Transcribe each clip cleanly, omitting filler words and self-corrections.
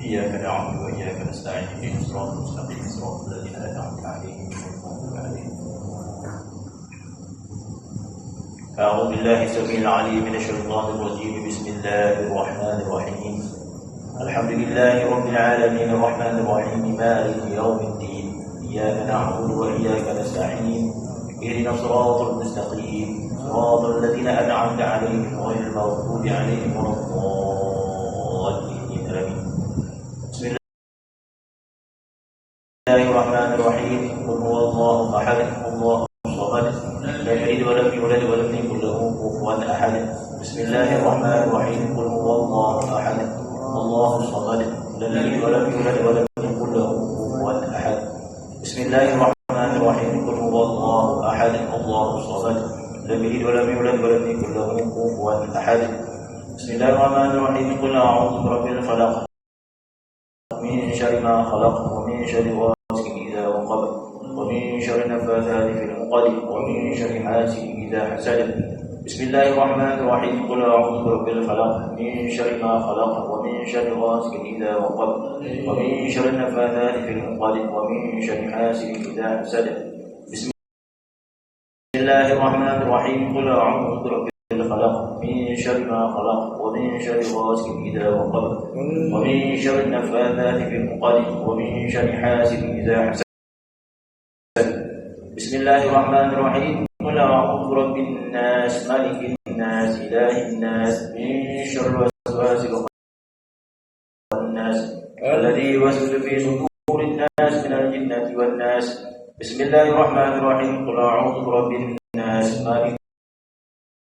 إياك نعبد وإياك نستعين اهدنا الصراط المستقيم صراط الذين أنعمت عليهم غير المغضوب عليهم. أعوذ بالله السميع العليم من الشيطان الرجيم. بسم الله الرحمن الرحيم. الحمد لله رب العالمين الرحمن الرحيم مالك يوم الدين. إياك نعبد وإياك نستعين اهدنا الصراط المستقيم صراط الذين أنعمت عليهم غير المغضوب عليهم ولا الضالين. آمين. بسم الله الرحمن الرحيم. قل هو الله أحد الله الصمد لم يلد ولم يولد ولم يكن له كفوا أحد. بسم الله الرحمن الرحيم. قل هو الله أحد الله الصمد لم يلد ولم يولد ولم يكن له كفوا أحد. بسم الله الرحمن الرحيم. قل هو الله أحد الله الصمد لم يلد ولم يولد ولم يكن له كفوا أحد. بسم الله الرحمن الرحيم. قل أعوذ برب الفلق من شر ما خلق ومن شر غاسق إذا وقب ومن شر النفاثات في العقد ومن شر حاسد إذا حسد. بسم الله الرحمن الرحيم. قل أعوذ برب الفلق من شر ما خلق ومن شر غاسق إذا وقب ومن شر النفاثات في العقد ومن شر حاسد إذا حسد. بسم الله الرحمن الرحيم. قل أعوذ برب الفلق من شر ما خلق ومن شر غاسق إذا وقب ومن شر النفاثات في العقد ومن شر حاسد إذا حسد. بسم الله الرحمن الرحيم. قل أعوذ برب الناس ملك الناس إله الناس من شر الوسواس الناس الذي يوسوس في صدور الناس من الجنة والناس. بسم الله الرحمن الرحيم. قل أعوذ برب الناس ملك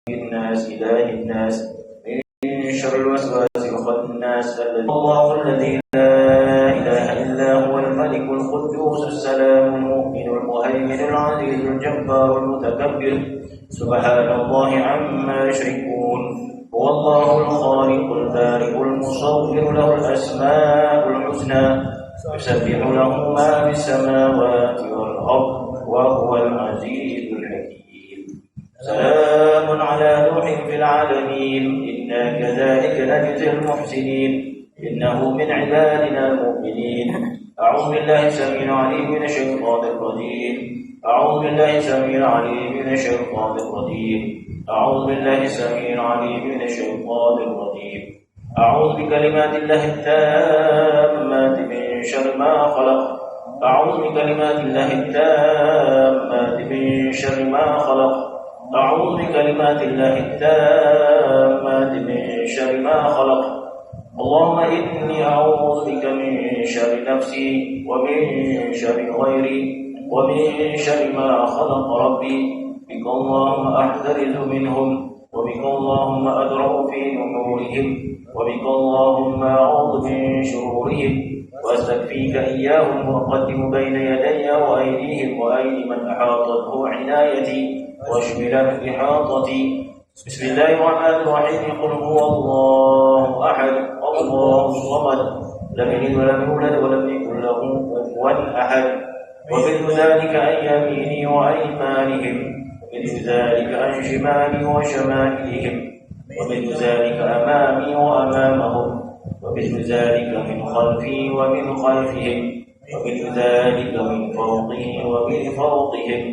الناس إله الناس من شر الوسواس الناس الله الذي لا إله إلا هو الملك القدوس السلام المؤمن المهيمن العزيز الجبار المتكبر سبحان الله عما يشركون. هو الله الخالق البارئ المصور له الأسماء الحسنى يسبح له ما في السماوات والأرض وهو العزيز الحكيم. سلام على نوح في العالمين إنا كذلك نجزي المحسنين إنه من عبادنا المؤمنين. أعوذ بالله السميع العليم من الشيطان الرجيم. أعوذ بالله السميع العليم من الشيطان الرجيم. أعوذ بالله السميع العليم من الشيطان الرجيم. أعوذ بكلمات الله التامات من شر ما خلق. أعوذ بكلمات الله التامات من شر ما خلق. أعوذ بكلمات الله التامات من شر ما خلق. اللهم إني أعوذ بك من شر نفسي ومن شر غيري ومن شر ما خلق ربي. بك اللهم أحترز منهم وبك اللهم أدرأ في نحورهم وبك اللهم أعوذ من شرورهم وأستكفيك إياهم وأقدم بين يدي وأيديهم وأيدي من أحاطته عنايتي واشملت إحاطتي. بسم الله الرحمن الرحيم. قل هو الله أحد الله الصمد لم يلد ولم يولد ولم يكن له كفوا أحد. ومثل ذلك عن يميني وأيمانهم ومثل ذلك عن شمالي وشمالهم ومثل ذلك أمامي وأمامهم ومثل ذلك من خلفي ومن خلفهم ومثل ذلك من فوقي ومن فوقهم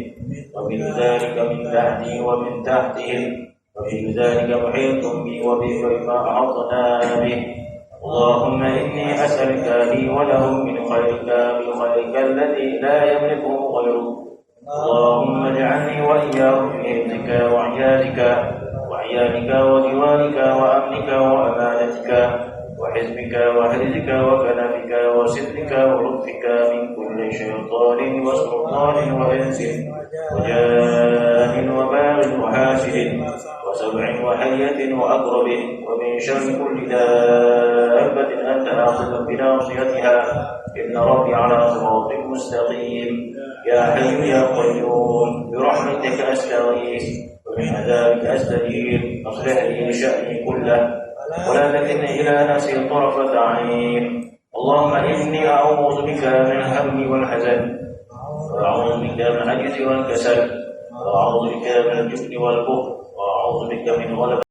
ومثل ذلك من تحتي ومن تحتهم ومثل ذلك محيط بي وبما أحطنا به. اللهم إني أسألك لي ولهم من خيرك الذي لا يملكه غيرك. اللهم اجعلني وإياهم في حفظك وعيالك وديوانك وأمنك وأمانتك وحزبك وحرزك وكنفك وسترك ولطفك من كل شيطان وسلطان وإنس وجان وباغ وحاسد وسبع وحية وأقرب ومن شر كل دابة أنت آخذ بناصيتها إن ربي على صراط مستقيم. يا حي يا قيوم برحمتك أستغيث ومن عذابك أستجير. أصلح لي شأني كله ولا تكلني إلى نفسي طرفة عين. اللهم إني أعوذ بك من الهم والحزن وأعوذ بك من العجز والكسل وأعوذ بك من الجبن والبخل وأعوذ بك من غلبة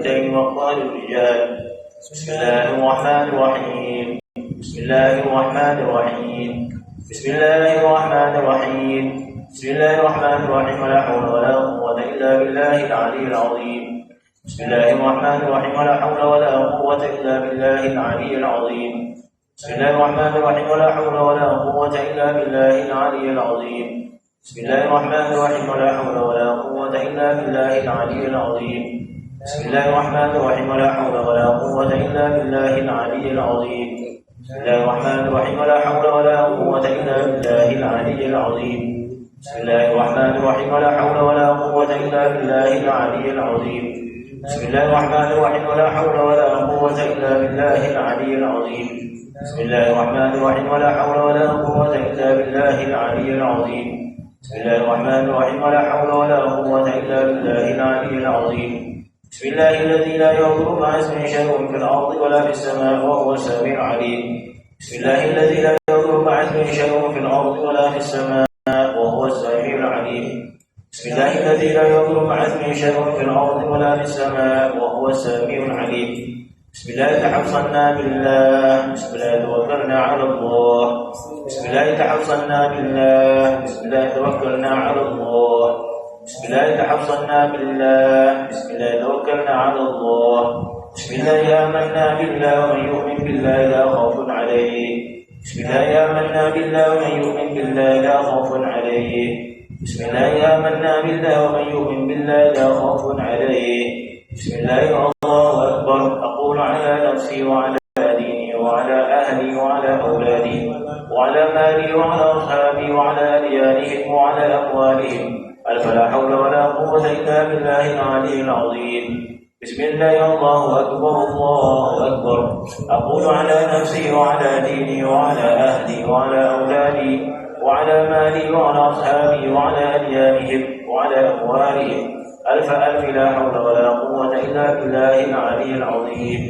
الدين وأقوال الرجال. بسم الله الرحمن الرحيم. بسم الله الرحمن الرحيم. بسم الله الرحمن الرحيم. بسم الله الرحمن الرحيم. ولا حول ولا قوة إلا بالله العلي العظيم. بسم الله الرحمن الرحيم. ولا حول ولا قوة إلا بالله العلي العظيم. بسم الله الرحمن الرحيم. ولا حول ولا قوة إلا بالله العلي العظيم. بسم الله الرحمن الرحيم. ولا حول ولا قوة إلا بالله العلي العظيم. بسم الله الرحمن الرحيم. ولا حول ولا قوة إلا بالله العلي العظيم. بسم الله الرحمن الرحيم. ولا حول ولا قوة إلا بالله العلي العظيم. بسم الله الرحمن الرحيم. ولا حول ولا قوة إلا بالله العلي العظيم. بسم الله الرحمن الرحيم. ولا حول ولا قوة إلا بالله العلي العظيم. بسم الله الرحمن الرحيم. ولا حول ولا قوة إلا بالله العلي العظيم. بسم الله الرحمن الرحيم. ولا حول ولا قوة إلا بالله العلي العظيم. بسم الله الذي لا يضر مع اسمه شيء في الأرض ولا في السماء وهو السميع العليم. بسم الله الذي لا يضر مع اسمه شيء في الأرض ولا في السماء وهو السميع العليم. بسم الله الذي لا يضر مع اسمه شيء في الأرض ولا في السماء وهو السميع العليم. بسم الله تحصنا بالله. بسم الله توكلنا على الله. بسم الله تحصنا بالله. بسم الله توكلنا على الله. بسم الله تحصنا بالله. بسم الله توكلنا على الله. بسم الله آمنا بالله ومن يؤمن بالله لا خوف عليه. بسم الله آمنا بالله ومن يؤمن بالله لا خوف عليه. بسم الله آمنا بالله ومن يؤمن بالله لا خوف عليه. بسم الله الله أكبر. أقول على نفسي وعلى ديني وعلى أهلي وعلى أولادي وعلى مالي وعلى أصحابي وعلى أديانهم وعلى أموالهم ألف لا حول ولا قوة إلا بالله العلي العظيم. بسم الله الله أكبر الله أكبر. أقول على نفسي وعلى ديني وعلى أهلي وعلى أولادي وعلى مالي وعلى أصحابي وعلى أديانهم وعلى أموالهم ألف لا حول ولا قوة إلا بالله العلي العظيم.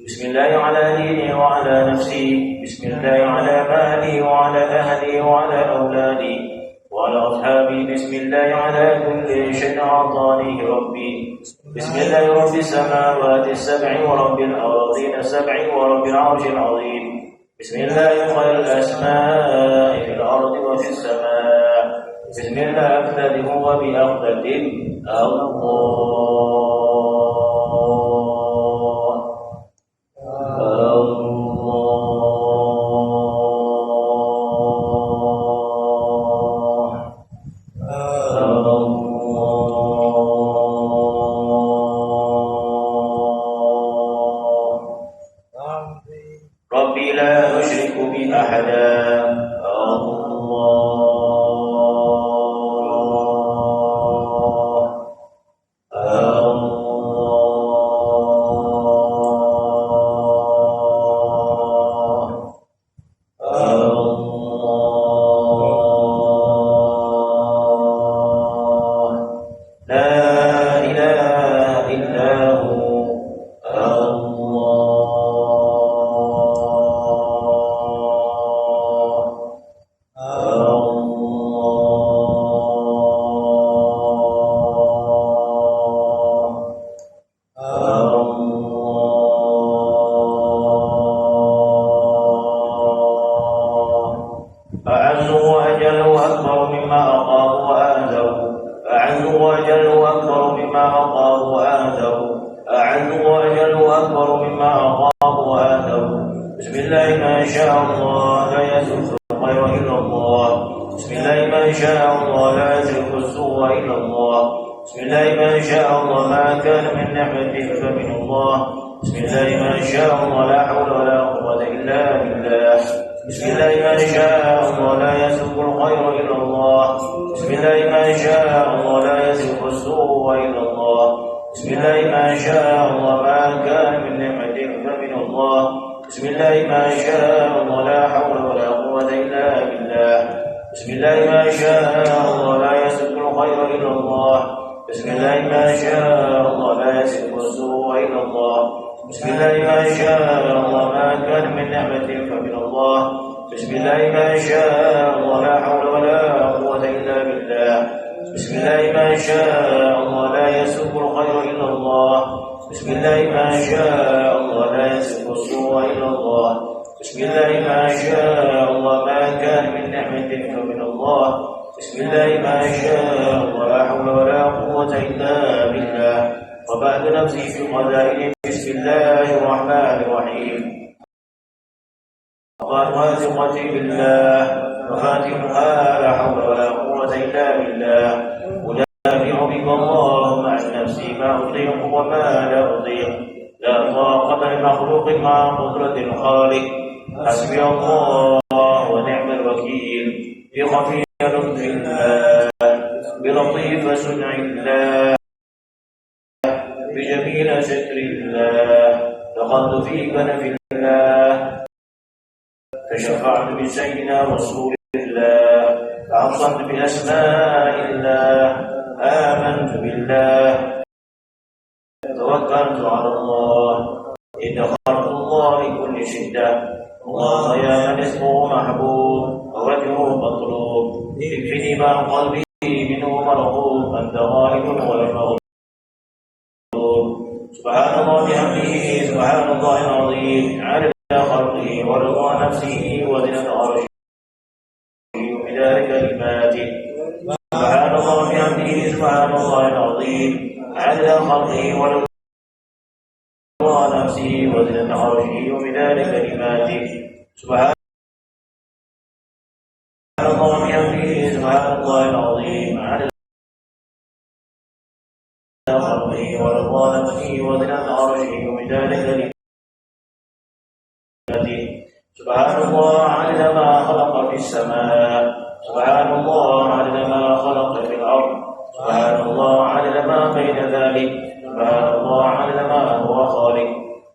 بسم الله على ديني وعلى نفسي. بسم الله على مالي وعلى أهلي وعلى أولادي وعلى أصحابي. بسم الله على كل شيء أعطانيه ربي. بسم الله رب السماوات السبع ورب الأرضين السبع ورب العرش العظيم. بسم الله خير الأسماء في الأرض وفي السماء. بسم الله أبتدئ وبأقدر ربي لا أشرك به أحدا. بسم الله ما شاء الله لا يصف السوء إلا الله بسم الله ما شاء الله ما كان من نعمة فمن الله بسم الله ما شاء الله لا حول ولا قوة إلا بالله وبعد نفسي في قدائر بسم الله الرحمن الرحيم وقالها ثقتي بالله وخاتمها لا حول ولا قوة إلا بالله أدافع بك اللهم عن نفسي ما أطيق وما لا أطيق لا طاقة لمخلوق مع قدرة الخالق حسبي الله ونعم الوكيل بخفي لطف الله بلطيف صنع الله بجميل ستر الله دخلت في كنف الله تشفعت بسيدنا رسول الله أعصمت بأسماء الله آمنت بالله توكلت على الله ادخرت الله لكل شدة الله يا من اسمه محبوب ووجهه مطلوب اكفني ما قلبي منه مرغوب أنت غالب والمغلوب سبحان الله بحمده سبحان الله العظيم عدد خلقه ورضا نفسه وزنة عرشه ومدار كلماته سبحان الله بحمده سبحان الله العظيم عدد خلقه ورضا نفسه وزنة عرشه ومدار كلماته سبحان الله بحمده سبحان الله العظيم عدد خلقه ورضا نفسه وزنة عرشه ومدار كلماته سبحان الله عدد ما خلق في السماء سبحان الله عدد ما خلق في الأرض سبحان الله عدد ما بين ذلك سبحان الله عدد ما هو خالق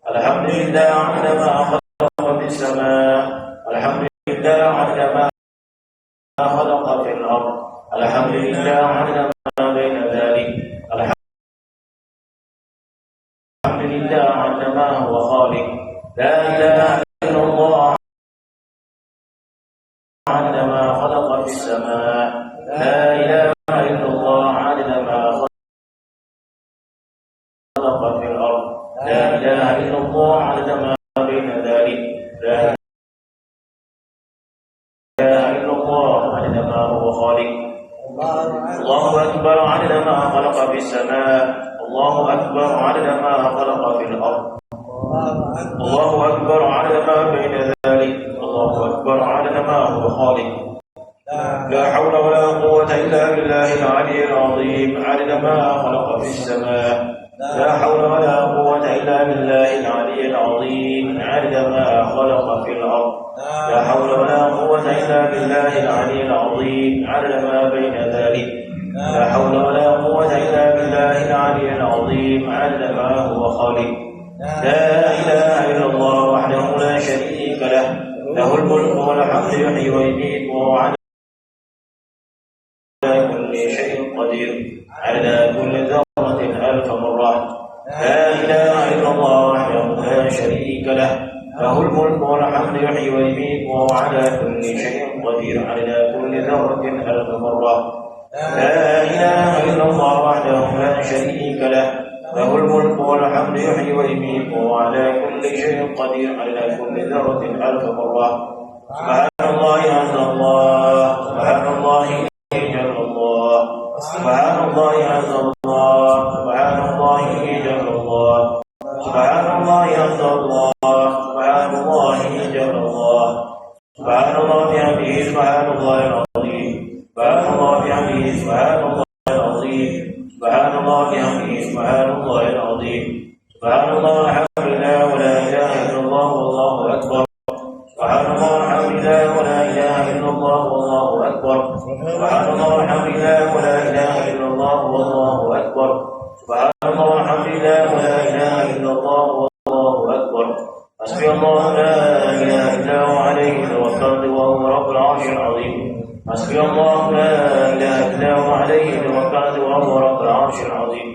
الحمد لله عدد ما خلق في السماء الحمد لله عدد ما خلق في الأرض الحمد لله عدد ما بين ذلك الحمد لله عدد ما هو خالق لا إله إلا الله عدد ما خلق في السماء لا إله إلا الله عدد ما خلق في الأرض لا إله إلا الله عدد ما بين ذلك لا إله إلا الله عدد ما هو خالق الله أكبر عدد ما خلق في السماء الله أكبر عدد ما خلق في الأرض الله أكبر عدد ما بين ذلك الله أكبر عدد ما هو خالق لا حول ولا قوة إلا بالله العلي العظيم عدد ما خلق في السماء لا حول ولا قوة إلا بالله العلي العظيم عدد ما خلق في الأرض لا حول ولا قوة إلا بالله العلي العظيم عدد ما بين ذلك لا حول ولا قوة إلا بالله العلي العظيم عدد ما هو خالق لا إله إلا الله وحده لا شريك له له الملك والحمد يحيي ويميت وهو على كل شيء قدير على كل ذرة ألف مرة لا إله إلا الله وحده لا شريك له له الملك والحمد يحيي ويميت وهو على كل شيء قدير على كل ذرة ألف مرة لا إله إلا الله وحده لا شريك له له الملك والحمد يحيي ويميت وهو على كل شيء قدير على كل ذرة ألف مرة سبحان الله عز الله سبحان الله جل الله سبحان الله عز الله سبحان الله جل الله سبحان الله عز الله سبحان الله جل الله سبحان الله بحمده سبحان الله العظيم سبحان الله بحمده سبحان الله العظيم سبحان الله بحمده سبحان الله العظيم سبحان الله الحمد لله ولا إله إلا الله والله أكبر سبحان الله الحمد لله ولا إله إلا الله والله أكبر سبحان الله الحمد لله ولا إله إلا الله والله أكبر سبحان الله الحمد لله ولا إله إلا الله والله أكبر حسبي الله لا إله إلا هو عليه توكلت وهو رب العرش العظيم حسبي الله لا إله إلا هو عليه توكلت وهو رب العرش العظيم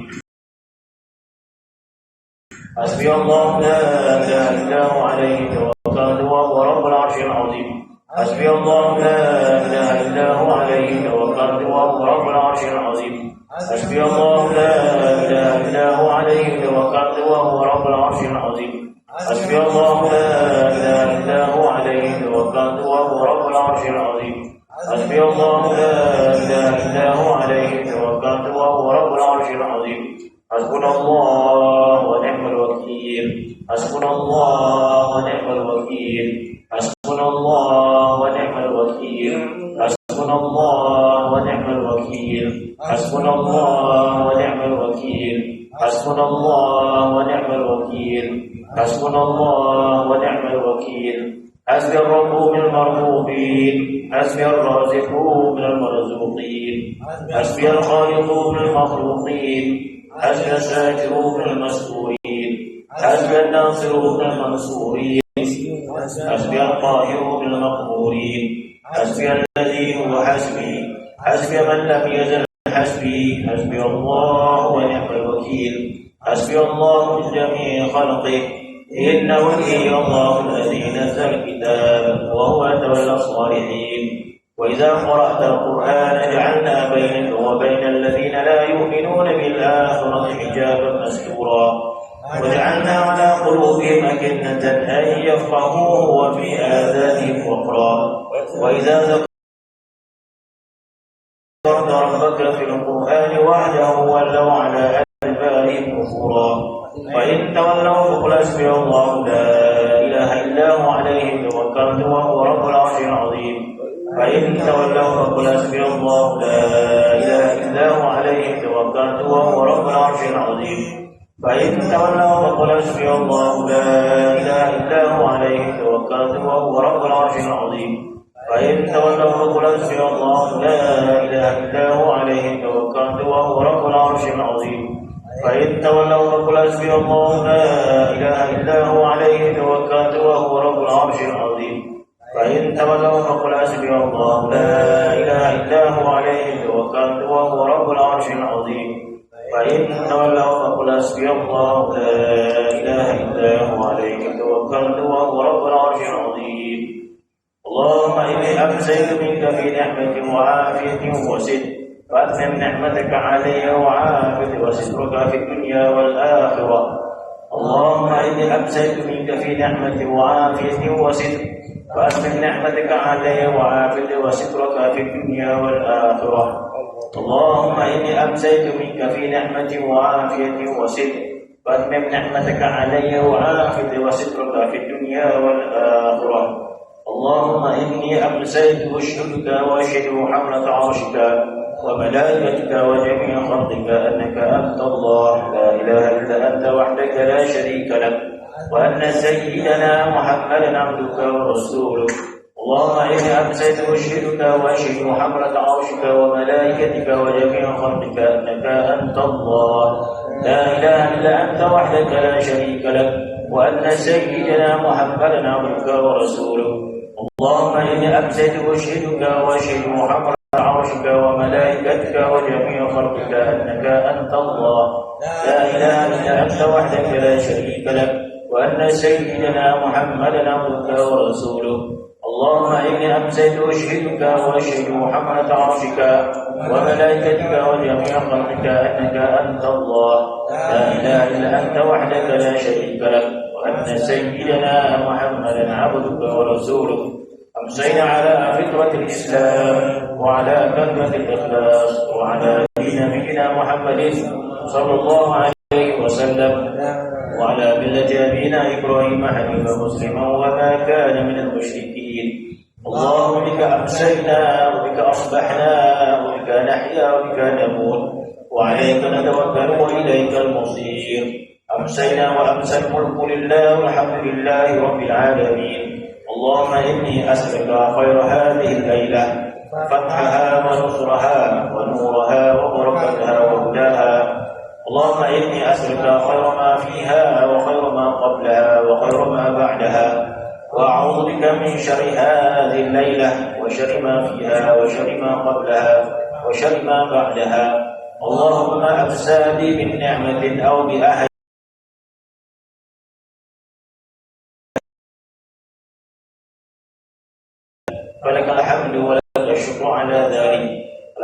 حسبي الله لا إله إلا هو عليه توكلت وهو رب العرش العظيم حسبي الله لا إله إلا هو عليه توكلت وهو رب العرش العظيم حسبي الله لا إله إلا هو عليه توكلت وهو رب العرش العظيم حسبي الله لا إله إلا هو عليه توكلت وهو رب العرش العظيم حسبي الله لا إله إلا هو عليه توكلت وهو رب العرش العظيم حسبنا الله ونعم الوكيل حسبنا الله ونعم الوكيل حسبنا الله ونعم الوكيل حسبنا الله ونعم الوكيل حسبنا الله ونعم الوكيل حسبنا الله ونعم الوكيل حسبنا الله ونعم الوكيل حسبي الرب من المرغوبين حسبي الرازق من المرزوقين حسبي الخالق من المخلوقين حسبي الشاكر من المسؤولين حسبي الناصر من المنصورين حسبي القاهر من المقهورين حسبي الذي هو حسبي حسبي من لم يزل حسبي حسبي الله ونعم الوكيل حسبي الله من جميع خلقه إن ولي الله الذي نزل الكتاب وهو يتولى الصالحين وإذا قرأت القرآن جعلنا بينك وبين الذين لا يؤمنون بالآخرة حجابا مستورا وجعلنا على قلوبهم أكنة أن يفقهوه وفي آذانهم وقرا وإذا ذكرت ربك في القرآن وحده ولوا على أدبارهم نفورا وإن تولوا فقل حسبي الله لا إله إلا هو عليه توكلت وهو رب العرش العظيم فإن تولوا فقل حسبي الله لا إله إلا هو عليه توكلت وهو رب العرش العظيم فإن تولوا فقل حسبي الله لا إله إلا هو عليه توكلت وهو رب العرش العظيم فإن تولوا فقل حسبي الله لا إله إلا هو عليه توكلت وهو رب العرش العظيم فإن تولوا فقل حسبي الله لا إله إلا هو عليه توكلت وهو رب العرش العظيم فإن تولوا فقل حسبي الله لا إله إلا هو عليه توكلت وهو رب العرش العظيم فإن تولوا فقل حسبي الله لا إله إلا هو عليه توكلت وهو رب العرش العظيم اللهم إني أمسيت منك في نعمة وعافية وستر فأتمم نعمتك علي وعافية وسترك في الدنيا والآخرة اللهم إني أمسيت منك في نعمة وعافية وستر فأتمم نعمتك علي وعافية وسترك في الدنيا والآخرة اللهم إني أمسيت منك في نعمة وعافية وستر فأتمم نعمتك علي وعافية وسترك في الدنيا والآخرة اللهم إني أمسيت أشهدك وأشهد حملة عرشك وملائكتك وجميع خلقك أنك أنت الله لا إله إلا أنت وحدك لا شريك لك وأن سيدنا محمدا عبدك ورسولك اللهم إني أمسيت أشهدك وأشهد حملة عرشك وملائكتك وجميع خلقك أنك أنت الله لا إله إلا أنت وحدك لا شريك لك وأن سيدنا محمدا عبدك ورسولك اللهم إني أمسيت أشهدك وأشهد محمد عرشك وملائكتك وجميع خلقك أنك أنت الله لا إله إلا أنت وحدك لا شريك لك وأن سيدنا محمدا عبدك ورسولك اللهم إني أمسيت أشهدك وأشهد محمد عرشك وملائكتك وجميع خلقك أنك أنت الله لا إله إلا أنت وحدك لا شريك لك وأن سيدنا محمدا عبدك ورسولك أمسينا على فطرة الإسلام وعلى كلمة الإخلاص وعلى دين نبينا محمد صلى الله عليه وسلم وعلى ملة أبينا إبراهيم حنيفا مسلما وما كان من المشركين اللهم بك أمسينا وبك أصبحنا وبك نحيا وبك نموت وعليك نتوكل وإليك المصير أمسينا وأمسى الملك لله والحمد لله رب العالمين اللهم إني أسألك خير هذه الليلة فتحها ونصرها ونورها وبركتها وهداها اللهم إني أسألك خير ما فيها وخير ما قبلها وخير ما بعدها وأعوذ بك من شر هذه الليلة وشر ما فيها وشر ما قبلها وشر ما بعدها اللهم أمسى بي من نعمة أو بأحد فلك الحمد ولك الشكر على ذلك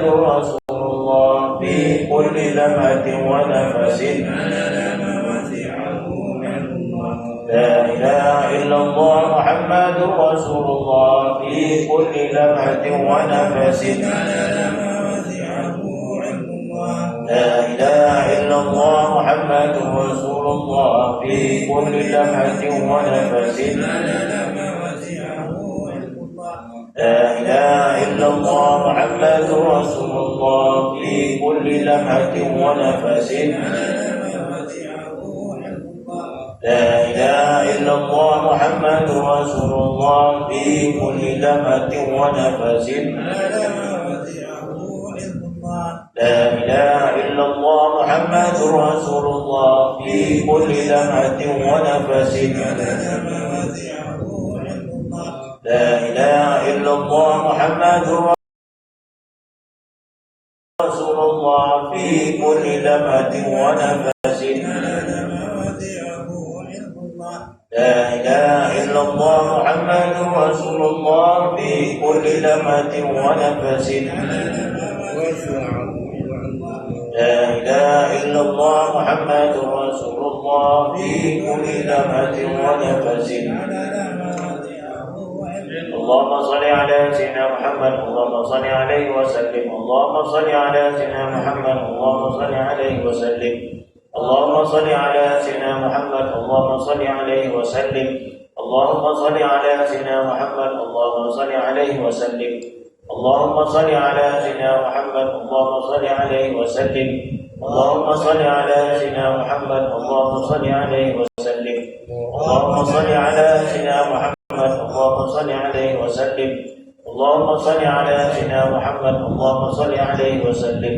محمد رسول الله في كل لمحة ونفس لا إله إلا الله محمد رسول الله في كل لمحة ونفس لا إله إلا الله محمد رسول الله في كل لمحة ونفس لا إله إلا الله محمد رسول الله في كل لمحة ونفس لا إله إلا الله محمد رسول الله في كل لمحة ونفس لا إله إلا الله محمد رسول الله في كل لمحة ونفس لا إله إلا الله محمد رسول الله في كل لمحة ونفس لا إله إلا الله محمد رسول الله في كل لمحة ونفس لا إله إلا الله محمد رسول الله في كل لمحة ونفس اللهم صل على سيدنا محمد اللهم صل عليه وسلم اللهم صل على سيدنا محمد اللهم صل عليه وسلم اللهم صل على سيدنا محمد اللهم صل عليه وسلم اللهم صل على سيدنا محمد اللهم صل عليه وسلم اللهم صل على سيدنا محمد اللهم صل عليه وسلم اللهم صل على سيدنا محمد اللهم صل عليه وسلم اللهم صل على سيدنا محمد اللهم صل عليه وسلم اللهم صل على سيدنا محمد اللهم صل عليه وسلم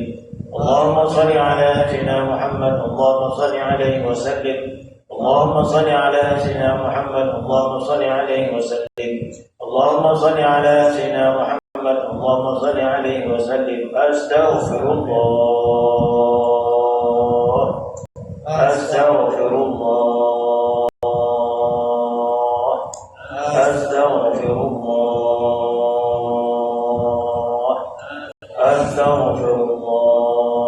اللهم صل على سيدنا محمد اللهم صل عليه وسلم اللهم صل على سيدنا محمد اللهم صل عليه وسلم اللهم صل على سيدنا محمد اللهم صل عليه وسلم أستغفر الله أستغفر الله أستغفر الله أستغفر الله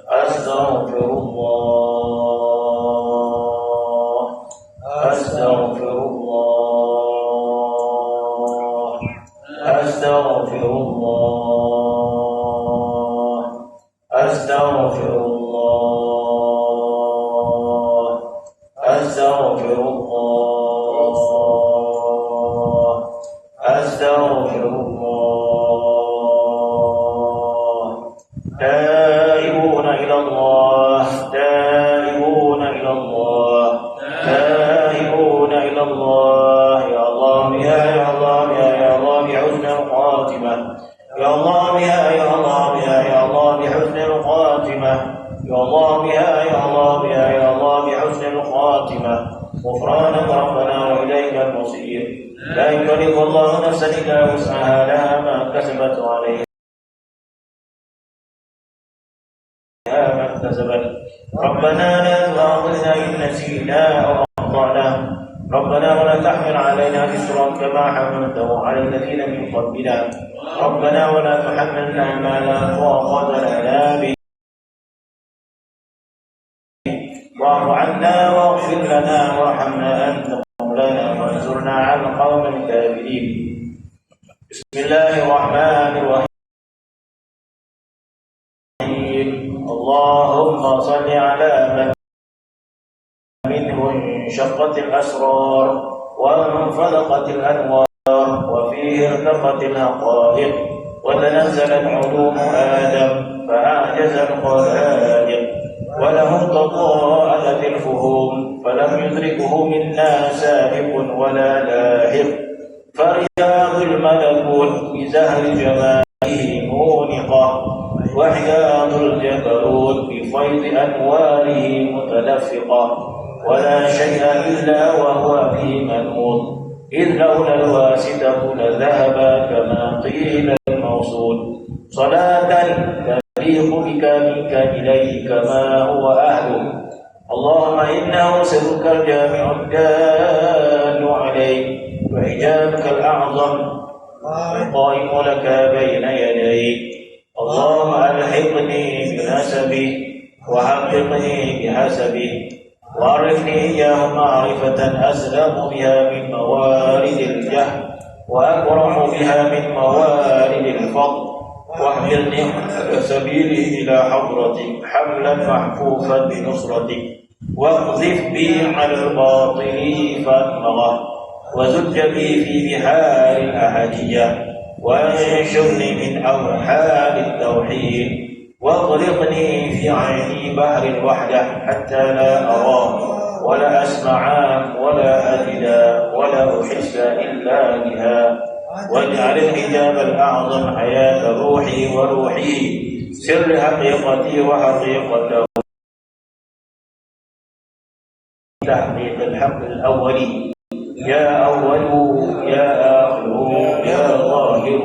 أستغفر الله أستغفر الله أستغفر الله أستغفر الله أستغفر الله أستغفر الله تائبون إلى الله تائبون إلى الله تائبون إلى الله يا الله يا الله يا الله بحسن الخاتمة يا الله يا الله يا الله بحسن الخاتمة يا الله يا الله يا الله بحسن الخاتمة غفرانك ربنا وإليك المصير لا يكلف الله نفسا إلا وسعها لها ما كسبت وعليها ما اكتسبت ربنا لا تؤاخذنا إن نسينا أو أخطأنا ربنا ولا تحمل علينا إصرا كما حملته على الذين من قبلنا ربنا ولا تحملنا ما لا طاقة لنا به واعف عنا واغفر لنا وارحمنا أنت مولانا وانصرنا على القوم الكافرين بسم الله الرحمن الرحيم اللهم صل على من منه انشقت الأسرار وانفلقت الأنوار وفيه ارتقت الحقائق وتنزلت علوم آدم فأعجز الخلائق وله تضاءلت الفهوم فلم يدركه منا سابق ولا لاحق فرياض الملكوت بزهر جماله مونقة وحياض الجبروت بفيض أنواره متدفقة ولا شيء إلا وهو به منوط إذ لولا الواسطة لذهب كما قيل الموصول صلاة تليق بك منك إليه كما هو أهله اللهم إنه سرك الجامع الدال عليه وحجابك الأعظم القائم لك بين يديك اللهم ألحقني بنسبه وحققني بحسبه وعرفني إياه معرفة أسلم بها من موارد الجهل وأبرح بها من موارد الفضل واحملني على سبيله إلى حضرتك حملا محفوفا بنصرتك واقذف بي على الباطل فأدمغه وزج بي في بحار الأحدية وانشرني من أوحال التوحيد واغرقني في عيني بحر الوحدة حتى لا أراه ولا أسمع ولا أجد ولا أحس إلا بها واجعل الحجاب الأعظم حياة روحي وروحي سر حقيقتي وحقيقته تحقيق الحق الأولي يا أول يا آخر يا ظاهر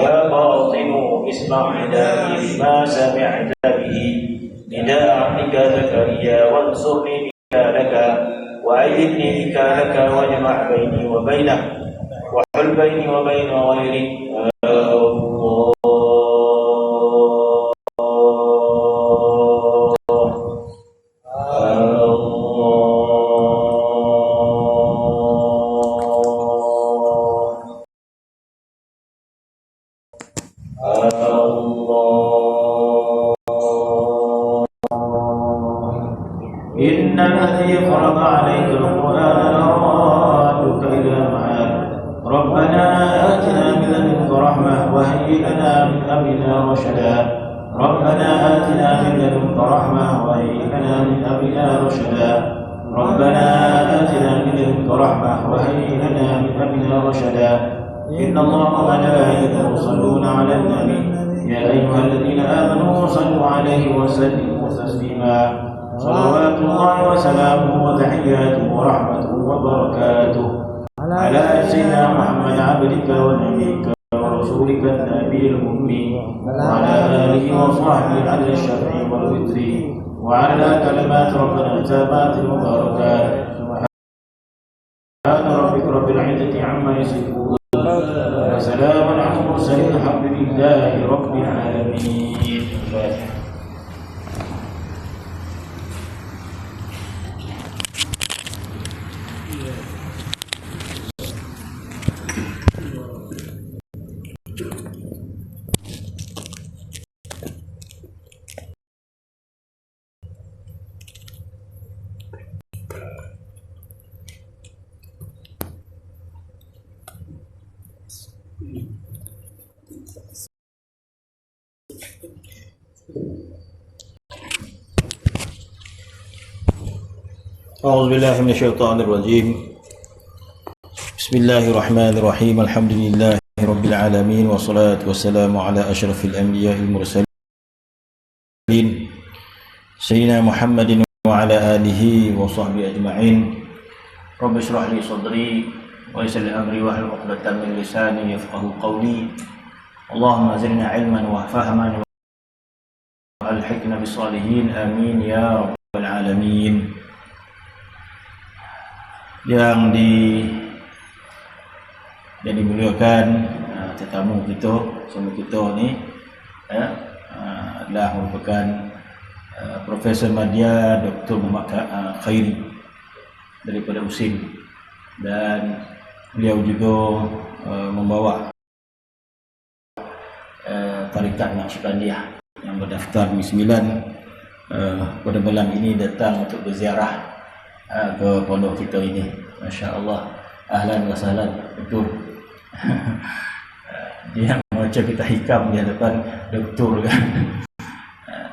يا باطن اسمع ندائي بما سمعت به نداء عبدك زكريا وانصرني بك لك وأيدني بك لك واجمع بيني وبينه وحل بيني وبين غيرك إن الذي فرض عليك القرآن لرادك إلى معاد ربنا آتنا من لدنك رحمة وهيئ لنا من أمرنا رشدا ربنا آتنا من لدنك رحمة وهيئ لنا من أمرنا رشدا ربنا آتنا من لدنك رحمة وهيئ لنا من أمرنا رشدا إن الله وملائكته يصلون على النبي يا أيها الذين آمنوا صلوا عليه وسلموا تسليما صلوات الله وسلامه وتحياته ورحمته وبركاته على سيدنا محمد عبدك ونبيك ورسولك النبي الأمي وعلى آله وصحبه على الشفع والوتر وعلى كلمات ربنا التامات المباركات سبحان ربك رب العزة عما يصفون وسلام على المرسلين الحمد لله رب العالمين. أعوذ بالله من الشيطان الرجيم بسم الله الرحمن الرحيم الحمد لله رب العالمين والصلاة والسلام على أشرف الأنبياء المرسلين سيدنا محمد وعلى آله وصحبه أجمعين رب اشرح لي صدري ويسر لي أمري واحلل عقدة من لساني يفقهوا قولي اللهم زدنا علما وفهما والحقنا بالصالحين آمين يا رب العالمين. Yang dimuliakan tetamu kita semua kita ni adalah merupakan Profesor Madya Dr. Muhammad Khairi daripada USIM dan beliau juga membawa tarikat Naqsyabandiyah yang berdaftar di 9 pada malam ini datang untuk berziarah ke pondok kita ini. Masya Allah, ahlan wa sahlan, betul. Dia baca kita hikam di hadapan doktor kan.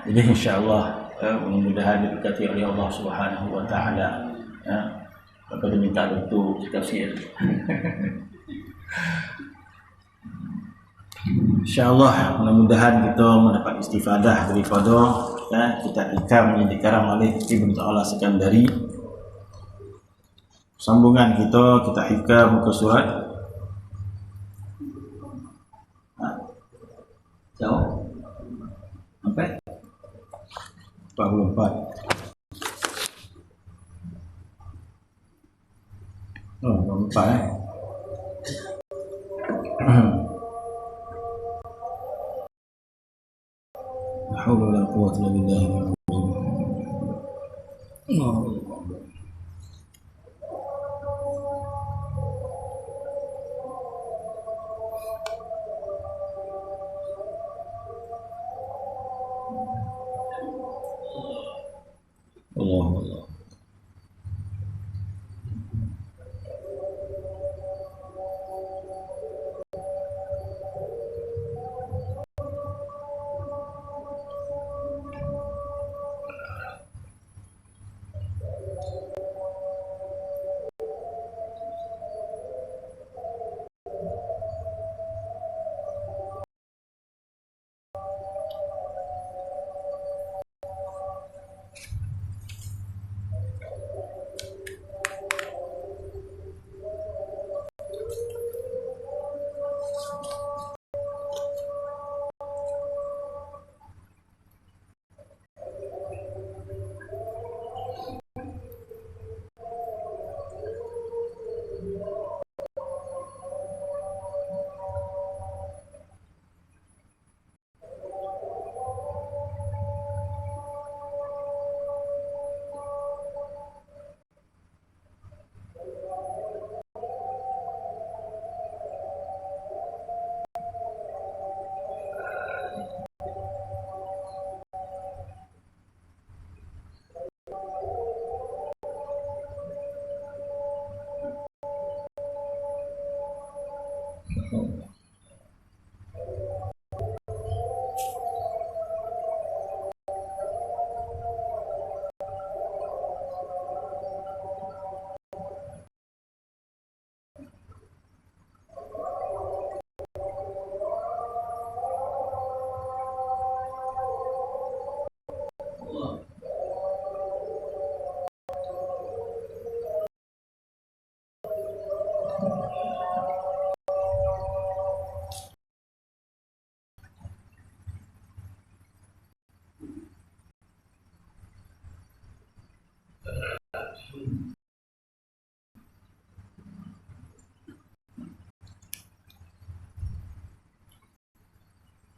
Jadi insya Allah mudah-mudahan diberkati oleh Allah Subhanahu wa taala. Maka dia minta doktor tafsir. InsyaAllah mudah-mudahan kita mendapat istifadah daripada kitab hikam yang dikarang oleh Ibnu Ta'ala Sekandari. Sambungan kita hikam muka surat jauh sampai 44. Oh, 44 Allah.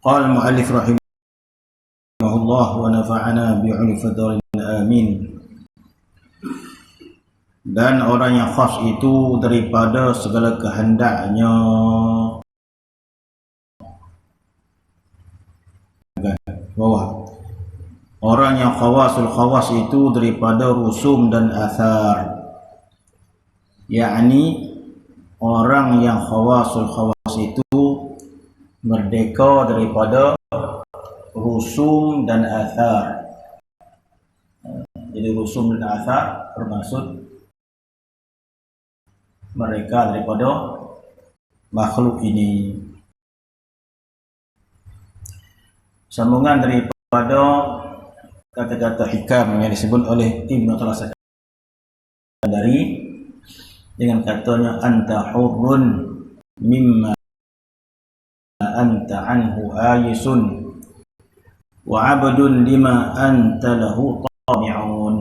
Qala al-mu'allif rahimahullah wa nafa'ana bi'ulumi fadharin amin. Dan orang yang khas itu daripada segala kehendaknya. Bawah. Orang yang khawasul khawas itu daripada rusum dan athar. Yakni orang yang khawasul khawas itu merdeka daripada rusum dan athar. Jadi rusum dan athar bermaksud mereka daripada makhluk ini. Sambungan daripada kata-kata hikam yang disebut oleh Ibnu Al-Sakandari dengan katanya anta hurrun mimma anta anhu ayisun wa abdun lima anta lahu tabi'un.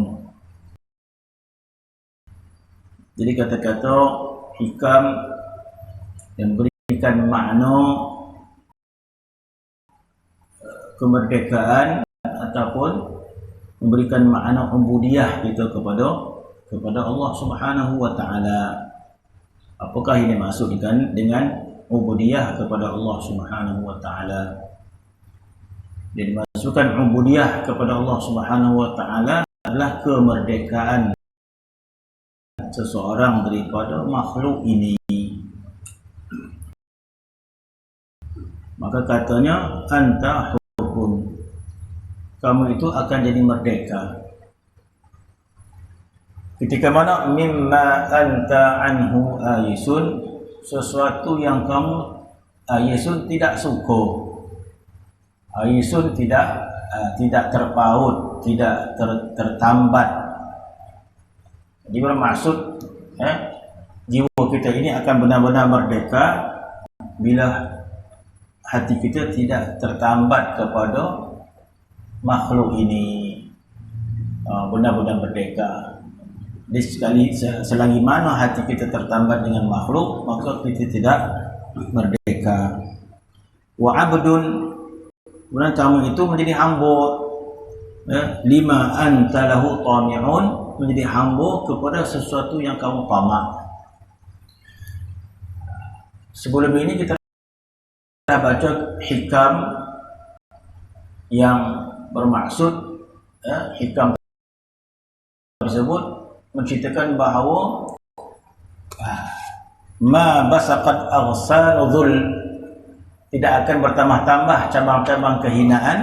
Jadi kata-kata hikam yang berikan makna kemerdekaan ataupun memberikan makna ubudiyah kita kepada Allah Subhanahu wa taala. Apakah ini maksud dengan ubudiyah kepada Allah Subhanahu wa taala? Jadi dimaksudkan ubudiyah kepada Allah Subhanahu wa taala adalah kemerdekaan seseorang daripada makhluk ini. Maka katanya anta hurun, kamu itu akan jadi merdeka. Ketika mana mimma anta anhu ayisun, sesuatu yang kamu ayisun tidak suka. Ayisun tidak terpaut, tidak tertambat. Jadi bermaksud jiwa kita ini akan benar-benar merdeka bila hati kita tidak tertambat kepada makhluk ini, benar-benar merdeka. Jadi selagi mana hati kita tertambat dengan makhluk, maka kita tidak merdeka. Wa abdun, kemudian kamu itu menjadi hamba. lima anta lahu tami'un, menjadi hamba kepada sesuatu yang kamu tamak. Sebelum ini kita dah baca hikam yang bermaksud, hikam tersebut menceritakan bahawa ma basaqat aghsanu dhul, tidak akan bertambah-tambah cabang-cabang kehinaan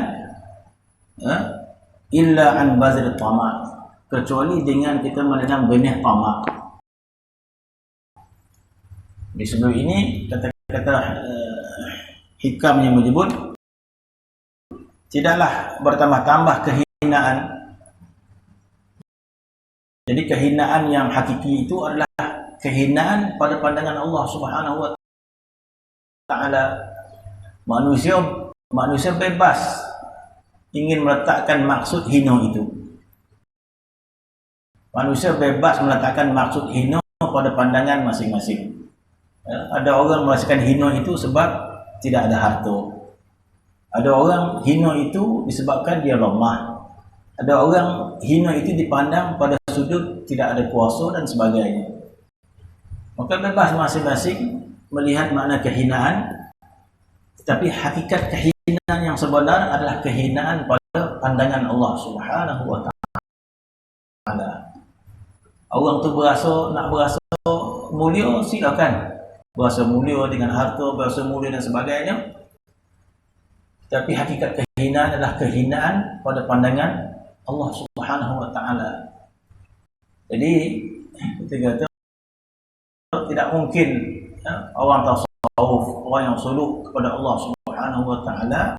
illa an bazir tamak, kecuali dengan kita menanam benih tamak. Di sebelum ini kata-kata hikam yang menyebut tidaklah bertambah-tambah kehinaan. Jadi kehinaan yang hakiki itu adalah kehinaan pada pandangan Allah Subhanahu wa taala. Manusia bebas ingin meletakkan maksud hina itu. Manusia bebas meletakkan maksud hina pada pandangan masing-masing. Ada orang merasakan hina itu sebab tidak ada harta. Ada orang hina itu disebabkan dia lemah. Ada orang hina itu dipandang pada sudut tidak ada kuasa dan sebagainya. Maka bebas masing-masing melihat makna kehinaan, tetapi hakikat kehinaan yang sebenar adalah kehinaan pada pandangan Allah Subhanahu wa taala. Orang tu nak berasa mulia, silakan. Berasa mulia dengan harta, berasa mulia dan sebagainya. Tapi hakikat kehinaan adalah kehinaan pada pandangan Allah Subhanahu wa taala. Jadi kita kata tidak mungkin orang tasawuf, orang yang suluk kepada Allah Subhanahu wa taala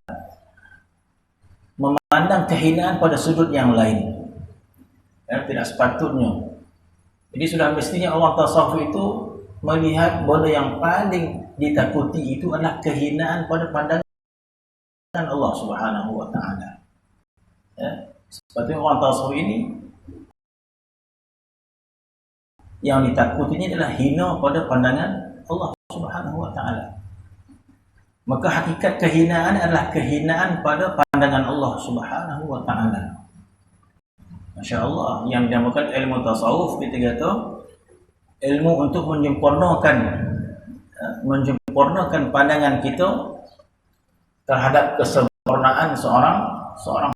memandang kehinaan pada sudut yang lain. Tidak sepatutnya. Jadi sudah mestinya orang tasawuf itu melihat benda yang paling ditakuti itu adalah kehinaan pada pandangan Allah Subhanahu wa taala. Seperti orang tasawuf ini yang ditakutinya adalah hina pada pandangan Allah Subhanahu wa taala. Maka hakikat kehinaan adalah kehinaan pada pandangan Allah Subhanahu wa taala. Masya-Allah, yang dinamakan ilmu tasawuf kita kata ilmu untuk menyempurnakan pandangan kita terhadap kesempurnaan seorang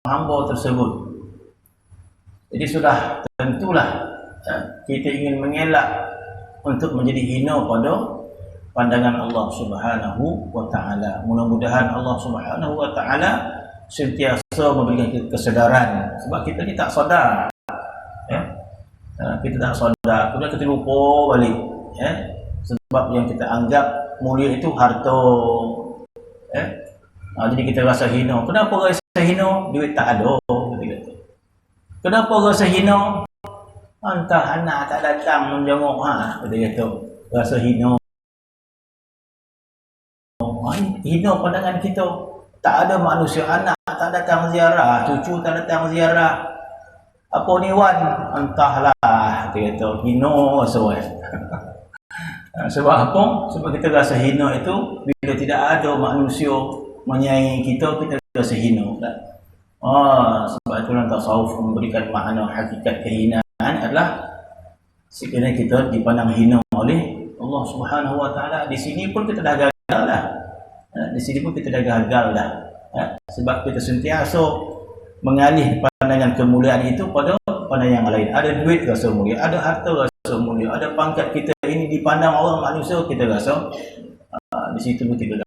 hamba tersebut. Jadi sudah tentulah kita ingin mengelak untuk menjadi hina pada pandangan Allah Subhanahu wa taala. Mudah-mudahan Allah Subhanahu wa taala sentiasa memberikan kita kesedaran, sebab kita ni tak sedar. Kita tak sedar, kemudian kita lupa balik. Sebab yang kita anggap mulia itu harta. Jadi kita rasa hina. Kenapa rasa hina? Duit tak ada. Kenapa rasa hina? Entah anak tak datang menjenguk. Kita kata rasa hina. Hina pandangan kita. Tak ada manusia, anak tak datang ziarah, cucu tak datang ziarah. Apa ni wan? Entahlah. Kita kata hina sesuai. Sebab apa? Sebab kita rasa hina itu bila tidak ada manusia menyayangi kita, kita rasa hina. Sebab itu dalam tasawuf memberikan makna hakikat kehinaan adalah sekiranya kita dipandang hina oleh Allah Subhanahu wa taala. Di sini pun kita dah gagal dah. Sebab kita sentiasa mengalih pandangan kemuliaan itu pada pandangan yang lain. Ada duit rasa mulia, ada harta rasa mulia, ada pangkat kita ini dipandang orang manusia, kita rasa di situ kita.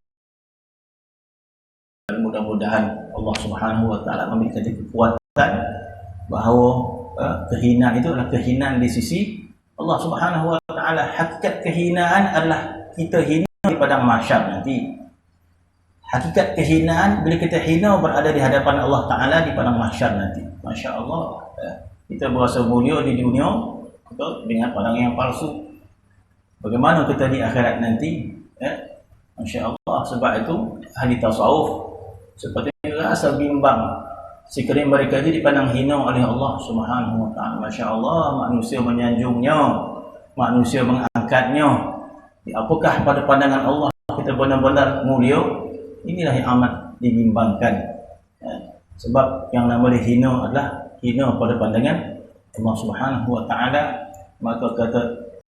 Mudah-mudahan Allah Subhanahu wa taala memberikan kekuatan bahawa kehinaan itu adalah kehinaan di sisi Allah Subhanahu wa taala. Hakikat kehinaan adalah kita hina di padang mahsyar nanti. Hakikat kehinaan bila kita hina berada di hadapan Allah taala di padang mahsyar nanti. Masya-Allah. Kita berasa mulia di dunia dengan pandangan yang palsu. Bagaimana kita di akhirat nanti? Masya-Allah. Sebab itu ahli tasawuf seperti rasa bimbang sekiranya mereka jadi dipandang hina oleh Allah Subhanahu wa taala. Masya-Allah, manusia menyanjungnya, manusia mengangkatnya. Apakah pada pandangan Allah kita benar-benar mulia? Inilah yang amat dibimbangkan. Sebab yang nama dia hina adalah hina pada pandangan Allah Subhanahu wa taala. Maka kata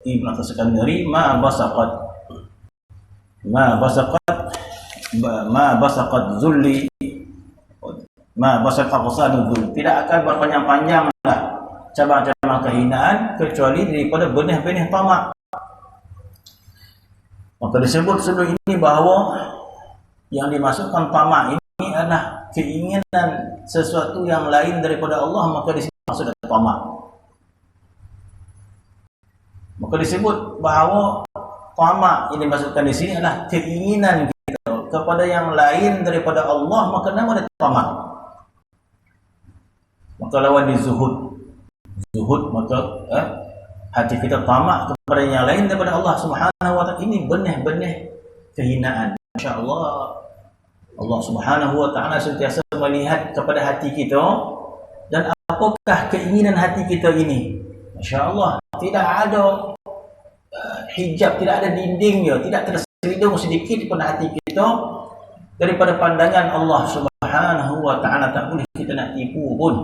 Ibn Atas Sekandari, ma basaqat zulli, ma basaqat qasadu, tidak akan berpanjang-panjanglah cabang-cabang kehinaan kecuali daripada benih-benih tamak. Maka disebut sebelum ini bahawa yang dimasukkan tamak ini adalah keinginan sesuatu yang lain daripada Allah, maka disebut maksud tamak. Maka disebut bahawa tamak yang dimasukkan di sini adalah keinginan kita kepada yang lain daripada Allah, maka nama dia tamak. Maka lawan di zuhud, maka hati kita tamak kepada yang lain daripada Allah Subhanahu wa taala. Ini benih-benih kehinaan. Masya-Allah, Allah Subhanahu wa taala sentiasa melihat kepada hati kita dan apakah keinginan hati kita ini. Masya-Allah, tidak ada hijab, tidak ada dinding dia, tidak terselidung sedikit pun hati kita daripada pandangan Allah Subhanahu wa taala. Tak boleh kita nak tipu pun.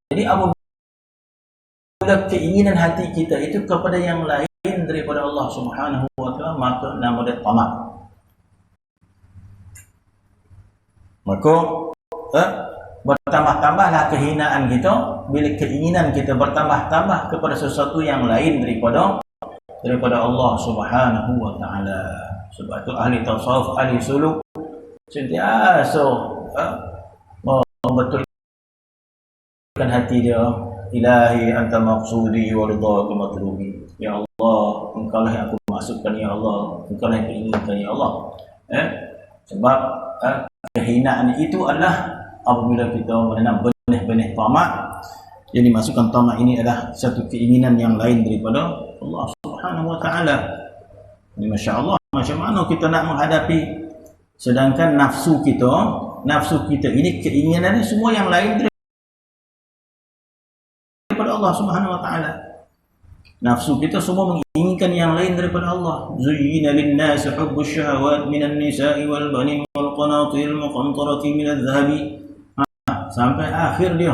Jadi apabila keinginan hati kita itu kepada yang lain daripada Allah Subhanahu wa taala, maka nama dia tamak. Maka bertambah-tambahlah kehinaan kita bila keinginan kita bertambah-tambah kepada sesuatu yang lain daripada Allah Subhanahu wa taala. Sebab itu ahli tasawuf, ahli suluk sentiasa membetulkan hati dia, ilahi anta maqsudi wa ridhaka matlubi. Ya Allah, engkaulah yang aku masukkan, ya Allah, engkaulah yang aku inginkan, ya Allah. Sebab kehinaan itu adalah apabila kita menanam benih-benih tamak. Yang dimasukkan tamak ini adalah satu keinginan yang lain daripada Allah Subhanahu wa taala. Ini masya-Allah, macam mana kita nak menghadapi sedangkan nafsu kita ini keinginannya semua yang lain daripada Allah Subhanahu wa taala. Nafsu kita semua menginginkan yang lain daripada Allah. Zuyyina lin-nasi hubbus syahawat minan nisa'i wal banin wal qanatiril muqantarati minadh dhahabi. Sampai akhir dia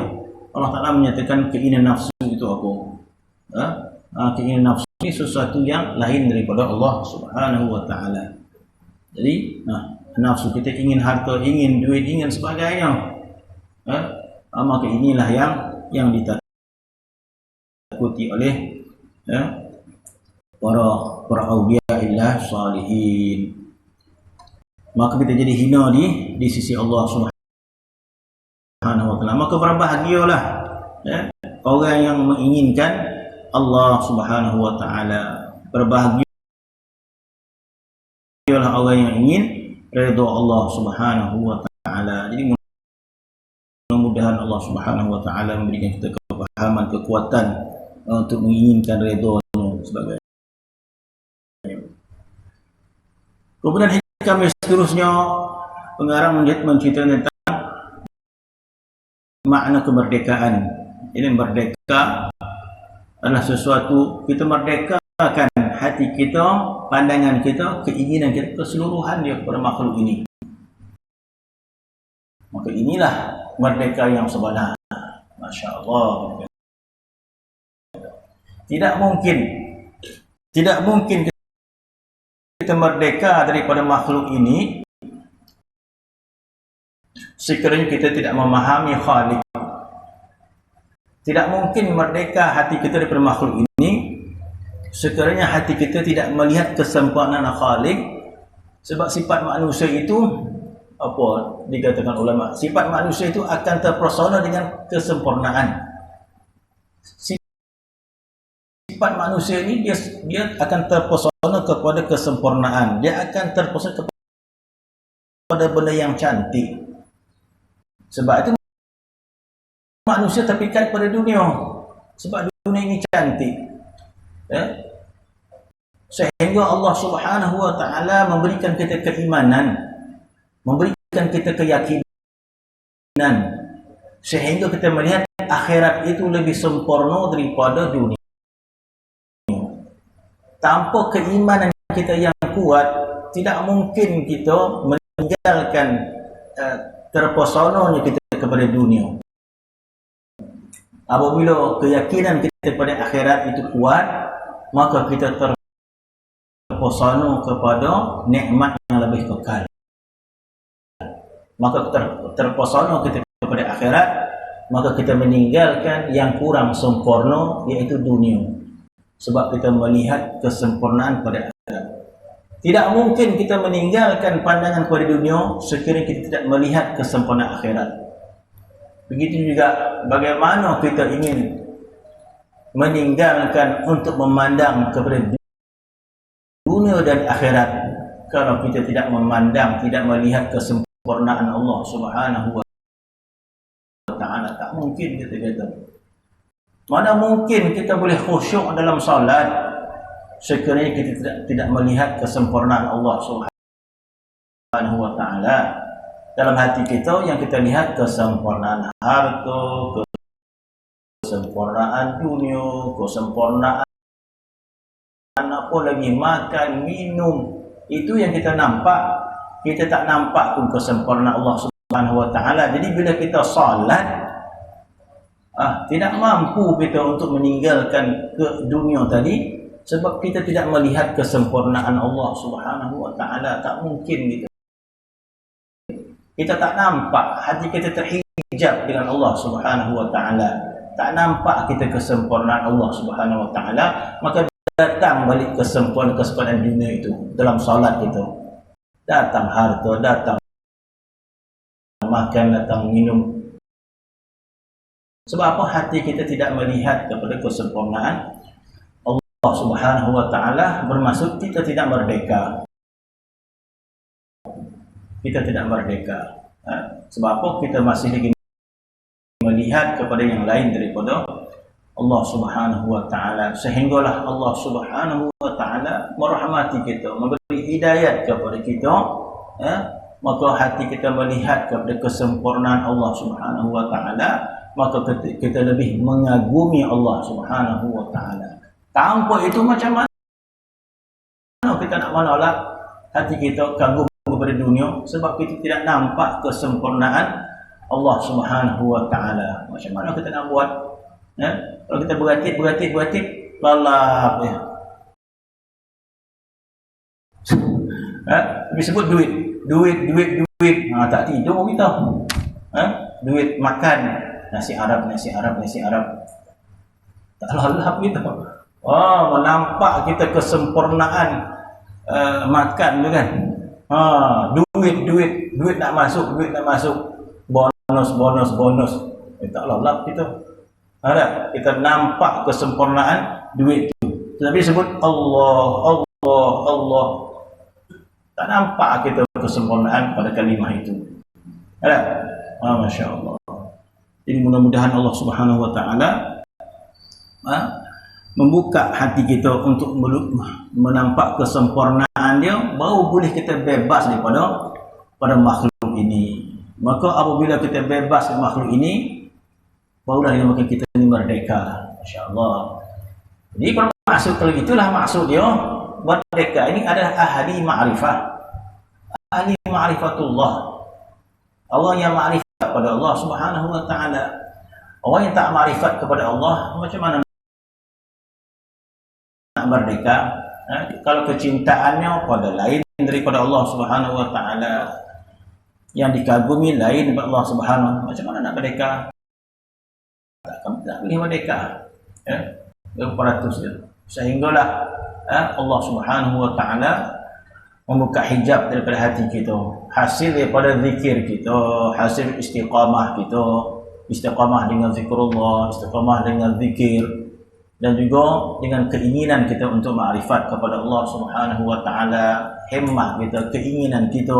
Allah Taala menyatakan keinginan nafsu itu apa? Keinginan nafsu ini sesuatu yang lain daripada Allah Subhanahu wa taala. Jadi, nafsu kita ingin harta, ingin duit, ingin sebagainya. Maka inilah yang ditakuti oleh para awliyaillah salihin. Maka kita jadi hina di sisi Allah Subhanahu wa taala. Maka berbahagialah orang yang menginginkan Allah Subhanahu wa taala. Berbahagialah orang yang ingin redha Allah Subhanahu wa taala. Jadi mudah-mudahan Allah Subhanahu wa taala memberikan kita kefahaman, kekuatan untuk menginginkan redha-Nya sebagainya. Kemudian hikam yang seterusnya, pengarang menceritakan tentang makna kemerdekaan. Ini merdeka adalah sesuatu, kita merdekakan hati kita, pandangan kita, keinginan kita, keseluruhan dia kepada makhluk ini. Maka inilah merdeka yang sebenar. Masya Allah. Tidak mungkin kita merdeka daripada makhluk ini sekiranya kita tidak memahami Khalik. Tidak mungkin merdeka hati kita daripada makhluk ini sekiranya hati kita tidak melihat kesempurnaan Khalik. Sebab sifat manusia itu, apa dikatakan ulama, sifat manusia itu akan terpesona dengan kesempurnaan. Sifat manusia ini dia akan terpesona kepada kesempurnaan. Dia akan terpesona kepada benda yang cantik. Sebab itu manusia terpikat pada dunia. Sebab dunia ini cantik. Sehingga Allah Subhanahu wa taala memberikan kita keimanan, memberikan kita keyakinan, sehingga kita melihat akhirat itu lebih sempurna daripada dunia. Tanpa keimanan kita yang kuat, tidak mungkin kita meninggalkan terpesonanya kita kepada dunia. Apabila keyakinan kita pada akhirat itu kuat, maka kita terpesona kepada nikmat yang lebih kekal. Maka terpesona kita kepada akhirat, maka kita meninggalkan yang kurang sempurna, iaitu dunia. Sebab kita melihat kesempurnaan pada akhirat. Tidak mungkin kita meninggalkan pandangan kepada dunia sekiranya kita tidak melihat kesempurnaan akhirat. Begitu juga bagaimana kita ingin meninggalkan untuk memandang kepada dunia dan akhirat kalau kita tidak memandang, tidak melihat kesempurnaan Allah Subhanahu wa ta'ala. Tak mungkin kita kata. Mana mungkin kita boleh khusyuk dalam salat sekiranya kita tidak melihat kesempurnaan Allah Subhanahu wa ta'ala. Dalam hati kita yang kita lihat kesempurnaan harta, kesempurnaan dunia, kesempurnaan apa lagi, makan, minum, itu yang kita nampak. Kita tak nampak pun kesempurnaan Allah Subhanahu wa ta'ala. Jadi bila kita salat, tidak mampu kita untuk meninggalkan ke dunia tadi, sebab kita tidak melihat kesempurnaan Allah Subhanahu wa ta'ala. Tak mungkin gitu. Kita tak nampak, hati kita terhijab dengan Allah Subhanahu wa ta'ala. Tak nampak kita kesempurnaan Allah Subhanahu wa ta'ala, maka datang balik kesempurnaan dunia itu dalam solat kita. Datang harta, datang makan, datang minum. Sebab apa? Hati kita tidak melihat kepada kesempurnaan Allah Subhanahu wa ta'ala, bermaksud kita tidak merdeka. Kita tidak merdeka. Sebab apa? Kita masih lagi melihat kepada yang lain daripada Allah Subhanahu wa ta'ala. Sehinggalah Allah Subhanahu wa ta'ala merahmati kita, memberi hidayat kepada kita. Maka hati kita melihat kepada kesempurnaan Allah Subhanahu wa ta'ala, maka kita lebih mengagumi Allah Subhanahu wa ta'ala. Tanpa itu macam mana kita nak menolak hati kita kagum kepada dunia, sebab kita tidak nampak kesempurnaan Allah Subhanahu wa ta'ala. Macam mana kita nak buat? Kalau kita beratit, lalap ya. Disebut duit. Tak tidur kita. Duit makan, nasi Arab. Tak lalap kita. Menampak kita kesempurnaan makan tu kan. Duit nak masuk, bonus. Tak lalap kita. Kita nampak kesempurnaan duit itu. Tetapi sebut Allah. Tak nampak kita kesempurnaan pada kalimah itu. Masya Allah. Jadi mudah-mudahan Allah Subhanahu wa ta'ala membuka hati kita untuk menampak kesempurnaan dia, baru boleh kita bebas daripada makhluk ini. Maka apabila kita bebas dari makhluk ini, barulah dinamakan kita ini merdeka. Masya-Allah. Jadi maksud kalau itulah maksud dia merdeka ini adalah ahli ma'rifah. Ahli ma'rifatullah. Orang yang ma'rifat kepada Allah Subhanahu wa ta'ala. Orang yang tak ma'rifat kepada Allah, macam mana nak merdeka? Kalau kecintaannya pada lain daripada Allah Subhanahu wa ta'ala, yang dikagumi lain daripada Allah Subhanahu wa ta'ala, macam mana nak merdeka? Tak boleh merdeka. Sehinggalah Allah Subhanahu wa ta'ala membuka hijab daripada hati kita, hasil daripada zikir kita, hasil istiqamah kita, istiqamah dengan zikrullah, istiqamah dengan zikir, dan juga dengan keinginan kita untuk ma'rifat kepada Allah Subhanahu wa ta'ala, himmah kita, keinginan kita,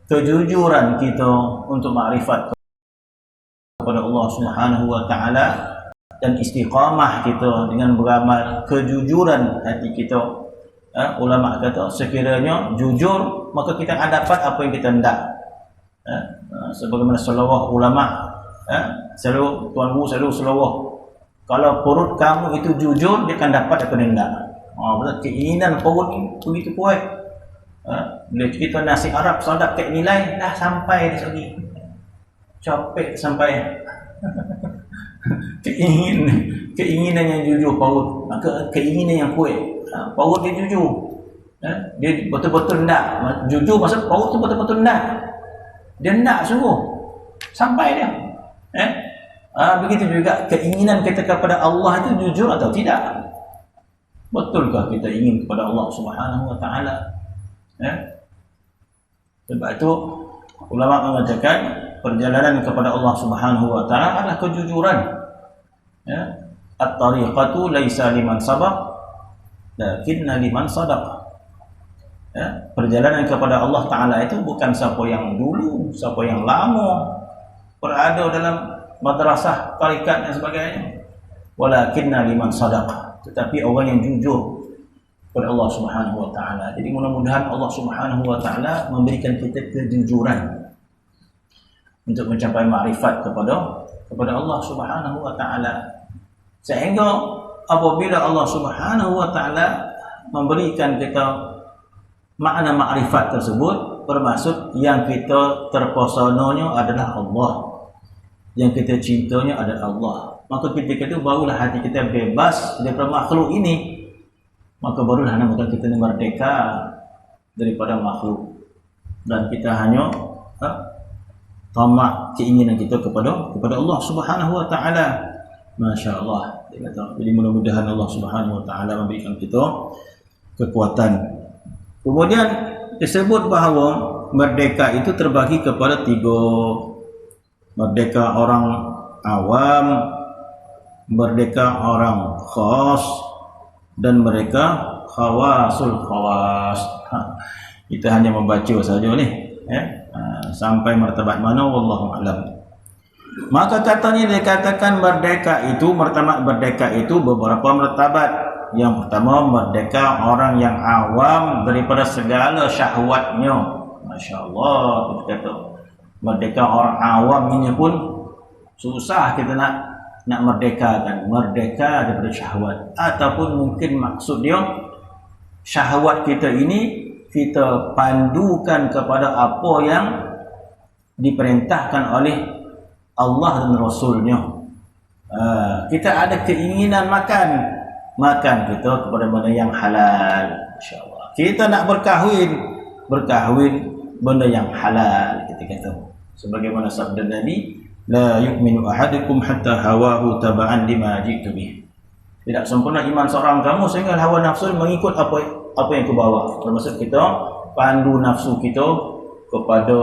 kejujuran kita untuk ma'rifat kepada Allah Subhanahu wa ta'ala, dan istiqamah kita dengan beramal, kejujuran hati kita. Ulama kata sekiranya jujur, maka kita akan dapat apa yang kita hendak. Sebagaimana selawah ulama, selalu Tuan Guru selalu selawah, kalau perut kamu itu jujur, dia akan dapat apa yang hendak. Keinginan perut ni begitu kuat. Bila kita nasi Arab sadap kat nilai, dah sampai di sini. capek sampai keinginan yang jujur paut, keinginan yang kuat. Paut dia jujur, dia betul-betul nak jujur. Maksud paut tu betul-betul nak, dia nak sungguh sampai dia. Begitu juga keinginan kita kepada Allah itu jujur atau tidak. Betulkah kita ingin kepada Allah Subhanahu wa taala? Sebab itu ulama mengatakan perjalanan kepada Allah Subhanahu wa taala adalah kejujuran. At-tariqatu laisa liman sabaq lakinna liman sadaq. Perjalanan kepada Allah taala itu bukan siapa yang dulu, siapa yang lama berada dalam madrasah, tarikat dan sebagainya. Walakinna liman sadaq, tetapi orang yang jujur kepada Allah Subhanahu wa taala. Jadi mudah-mudahan Allah Subhanahu wa taala memberikan kita kejujuran untuk mencapai makrifat kepada Allah Subhanahu wa taala. Sehingga apabila Allah Subhanahu wa taala memberikan kita makna makrifat tersebut, bermaksud yang kita terpesonanya adalah Allah, yang kita cintanya adalah Allah. Maka ketika itu barulah hati kita bebas daripada makhluk ini. Maka barulah namakan kita merdeka daripada makhluk. Dan kita hanya tamak keinginan kita kepada Allah Subhanahu wa taala. Masya-Allah. Jadi mudah-mudahan Allah Subhanahu wa taala memberikan kita kekuatan. Kemudian disebut bahawa merdeka itu terbagi kepada 3. Merdeka orang awam, merdeka orang khas, dan mereka khawasul khawas. Kita hanya membaca saja ni, sampai martabat mana wallahu alam. Maka katanya dikatakan merdeka itu, martabat merdeka itu beberapa martabat. Yang pertama, merdeka orang yang awam daripada segala syahwatnya. Masya-Allah, kita kata merdeka orang awam ini pun susah kita nak merdekakan, merdeka daripada syahwat. Ataupun mungkin maksud dia syahwat kita ini kita pandukan kepada apa yang diperintahkan oleh Allah dan Rasulnya. Kita ada keinginan makan kita kepada benda yang halal, insya-Allah. Kita nak berkahwin benda yang halal, kita kata. Sebagaimana sabda Nabi, la yu'minu ahadukum hatta hawahu taba'an lima ji'tu bih. Tidak sempurna iman seorang kamu sehingga hawa nafsu mengikut apa yang kau bawa. Bermaksud kita pandu nafsu kita kepada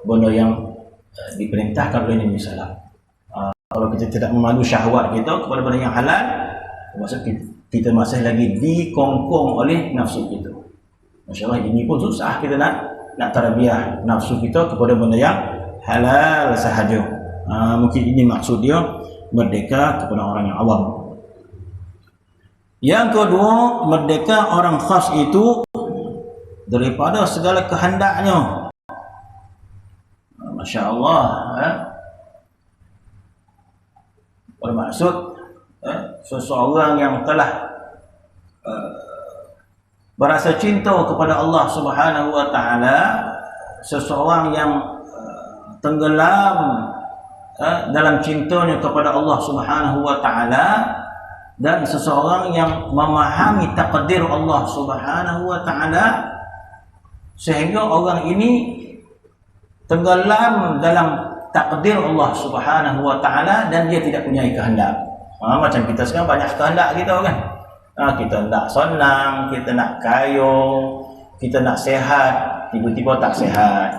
benda yang diperintahkan oleh Nabi sallallahu alaihi wasallam. Kalau kita tidak memandu syahwat kita kepada benda yang halal, maksud kita masih lagi dikongkong oleh nafsu kita. Masya-Allah, ini pun susah kita nak tarbiyah nafsu kita kepada benda yang halal sahaja. Mungkin ini maksud dia merdeka kepada orang yang awam. Yang kedua, merdeka orang khas itu daripada segala kehendaknya. Masya-Allah, bermaksud seseorang yang telah berasa cinta kepada Allah Subhanahu wa taala, seseorang yang tenggelam dalam cintanya kepada Allah Subhanahu wa taala, dan seseorang yang memahami takdir Allah Subhanahu wa taala, sehingga orang ini tenggelam dalam takdir Allah Subhanahu wa taala dan dia tidak punya kehendak. Macam kita sekarang banyak kehendak kita kan. Kita nak senang, kita nak kaya, kita nak sehat, tiba-tiba tak sehat.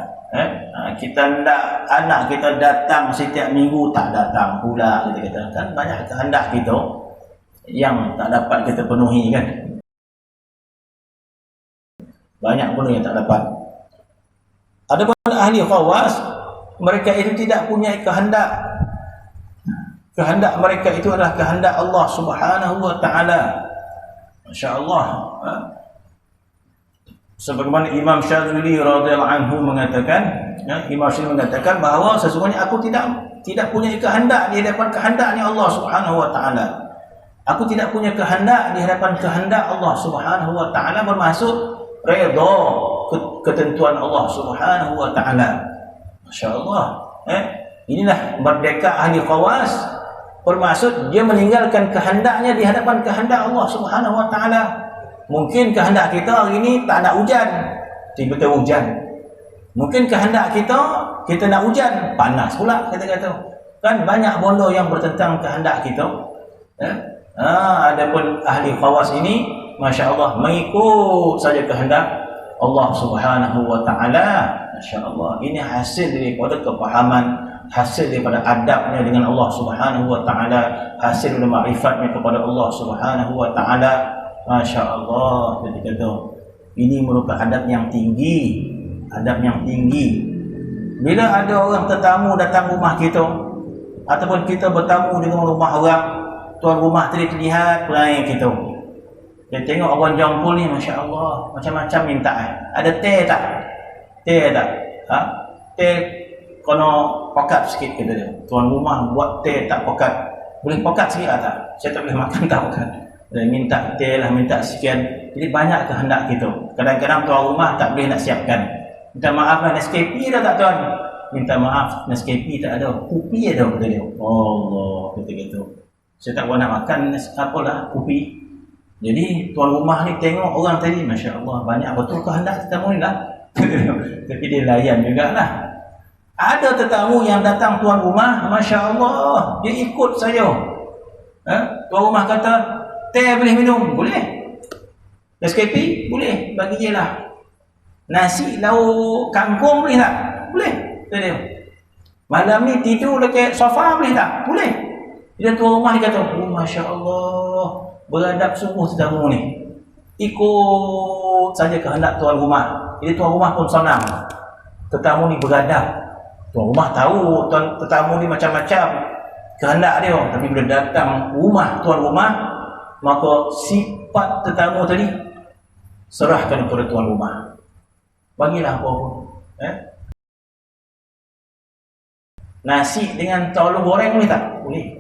Kita nak anak kita datang setiap minggu, tak datang pula, kita kata. Kan banyak kehendak kita yang tak dapat kita penuhi kan. Banyak pun yang tak dapat. Ada pun ahli khawas, mereka itu tidak punya kehendak. Kehendak mereka itu adalah kehendak Allah Subhanahu wa taala. Masya-Allah. Sebagaimana Imam Syadzili radhiyallahu anhu mengatakan, Imam Syadzili mengatakan bahawa sesungguhnya aku tidak punya kehendak di hadapan kehendaknya Allah Subhanahu wa taala. Aku tidak punya kehendak di hadapan kehendak Allah Subhanahu wa taala, bermaksud redha ketentuan Allah Subhanahu wa taala. Masya-Allah. Inilah merdeka ahli khawas, bermaksud dia meninggalkan kehendaknya di hadapan kehendak Allah Subhanahu wa taala. Mungkin kehendak kita hari ini tak nak hujan, tiba-tiba hujan. Mungkin kehendak kita nak hujan, panas pula kita kata. Kan banyak benda yang bertentang kehendak kita. Adapun ahli khawas ini, masya-Allah, mengikut saja kehendak Allah Subhanahu wa taala. Masya-Allah, ini hasil daripada kepahaman, hasil daripada adabnya dengan Allah Subhanahu wa taala, hasil daripada makrifatnya kepada Allah Subhanahu wa taala. Masya-Allah, kita kata ini merupakan adab yang tinggi, adab yang tinggi. Bila ada orang tetamu datang rumah kita, ataupun kita bertamu dengan rumah orang, tuan rumah tadi terlihat perangai kita. Dia tengok orang jangkul ni, masya-Allah, macam-macam minta. Ada teh tak? Teh tak? Teh kena pokat sikit kata dia. Tuan rumah buat teh tak pokat. Boleh pokat sikit tak? Saya tak boleh makan tak pokat. Dia minta teh lah, minta sekian. Jadi banyak kehendak kita. Kadang-kadang tuan rumah tak boleh nak siapkan. Minta maaf lah, Nescafe dah tak tuan? Minta maaf, Nescafe tak ada. Kopi ada kata dia. Allah, kata gitu. Saya tak nak makan apalah, kopi. Jadi tuan rumah ni tengok orang tadi, masya-Allah, banyak betul kehendak tetamu ni lah. Tapi dia layan jugalah. Ada tetamu yang datang tuan rumah, masya-Allah, dia ikut saya. Tuan rumah kata, teh boleh minum? Boleh. Nescafe? Boleh. Bagi je lah. Nasi lauk kangkung boleh tak? Boleh. Dia. Malam ni tidur dekat sofa boleh tak? Boleh. Dia tuan rumah dia kata, oh masya-Allah, beradab sungguh tetamu ni. Ikut saja kehendak tuan rumah. Jadi tuan rumah pun senang. Tetamu ni beradab. Tuan rumah tahu tetamu ni macam-macam kehendak dia. Tapi bila datang rumah tuan rumah, maka sifat tetamu tadi serahkan kepada tuan rumah. Bagilah apa pun. Nasi dengan telur goreng boleh tak? Boleh.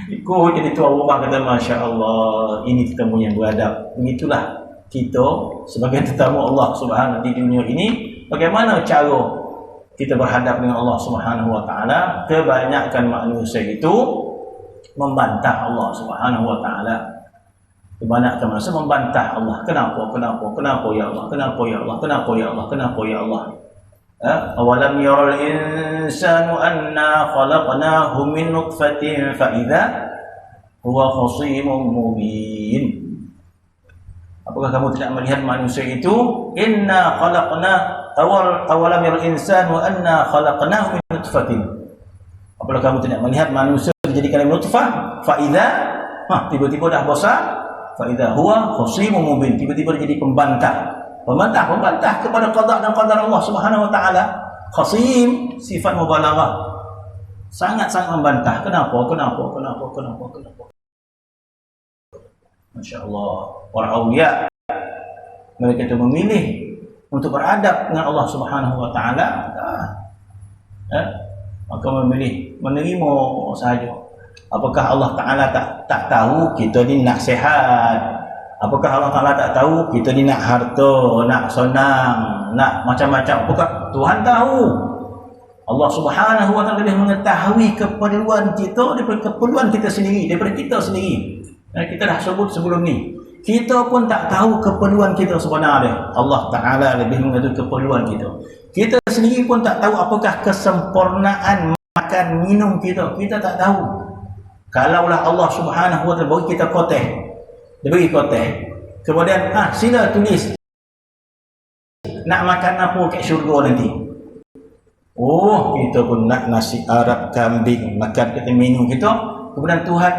Ikut jadi tuan rumah kata, masya-Allah, ini tetamu yang beradab. Begitulah kita sebagai tetamu Allah Subhanahu di dunia ini, bagaimana cara kita berhadap dengan Allah Subhanahu wa taala. Kebanyakan manusia itu membantah Allah Subhanahu wa taala. Kebanyakan manusia membantah Allah. Kenapa ya Allah? Kenapa ya Allah? Kenapa ya Allah? Kenapa ya Allah? Awalam yaral insanu anna khalaqnahu min nutfatin fa idza huwa khasimun mubin. Apakah kamu tidak melihat manusia itu? Inna khalaqna awalam yaral insanu anna khalaqnahu min nutfatin. Apakah kamu tidak melihat manusia dijadikan dari nutfah? Fa idza tiba-tiba dah besar. Fa idza huwa khasimun mubin. Tiba-tiba dia jadi pembantah kepada qada dan qadar Allah Subhanahu wa taala. Khasim, sifat mubalaghah. Sangat-sangat membantah. Kenapa? Masya-Allah. Para aulia mereka itu memilih untuk beradab dengan Allah Subhanahu wa taala. Maka memilih menerima sahaja. Apakah Allah Taala tak tahu kita ni nak sihat? Apakah Allah Ta'ala tak tahu kita ni nak harta, nak senang, nak macam-macam? Apakah Tuhan tahu? Allah Subhanahu wa taala lebih mengetahui keperluan kita daripada keperluan kita sendiri, daripada kita sendiri. Dan kita dah sebut sebelum ni, kita pun tak tahu keperluan kita sebenarnya. Allah Ta'ala lebih mengetahui keperluan kita. Kita sendiri pun tak tahu apakah kesempurnaan makan minum kita. Kita tak tahu. Kalaulah Allah Subhanahu wa taala bagi kita koteh, dia bagi kotak, kemudian sila tulis nak makan apa kat syurga nanti. Oh, kita pun nak nasi Arab kambing, makan kita minum kita. Kemudian Tuhan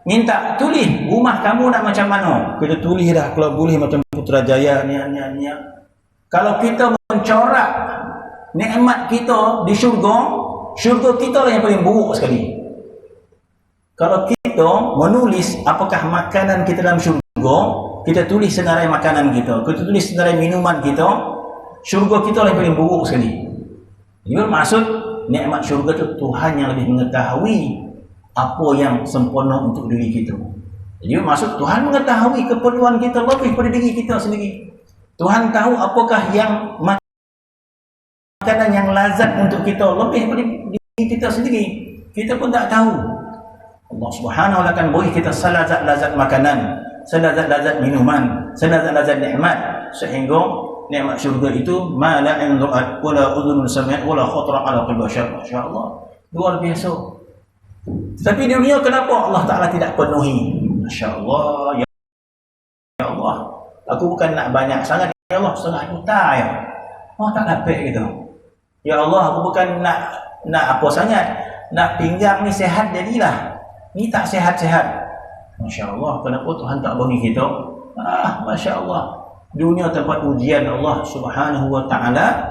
minta tulis rumah kamu nak macam mana. Kita tulis dah, kalau boleh macam Putrajaya ni. Kalau kita mencorak nikmat kita di syurga kita lah yang paling buruk sekali. Kalau kita menulis apakah makanan kita dalam syurga, kita tulis senarai makanan kita, kita tulis senarai minuman kita, syurga kita yang paling buruk sekali. Ini bermaksud nikmat syurga itu Tuhan yang lebih mengetahui apa yang sempurna untuk diri kita. Jadi bermaksud Tuhan mengetahui keperluan kita lebih pada diri kita sendiri. Tuhan tahu apakah yang makanan yang lazat untuk kita lebih daripada diri kita sendiri. Kita pun tak tahu. Allah Subhanahu wa taala akan beri kita selazat-lazat makanan, selazat-lazat minuman, selazat-lazat nikmat, sehingga nikmat syurga itu ma la indrat wala udhun sami'at wala khatara ala qalbi bashar. Masya-Allah, luar biasa. Tapi dunia kenapa Allah Taala tidak penuhi? Masya-Allah, ya Allah, aku bukan nak banyak sangat, ya Allah, 100 juta ya. Oh, tak dapat gitu. Ya Allah, aku bukan nak apa sangat, nak pinggang ni sehat jadilah. Ni tak sehat-sehat. Masya-Allah, kenapa Tuhan tak bagi kita? Masya-Allah. Dunia tempat ujian Allah Subhanahu wa taala.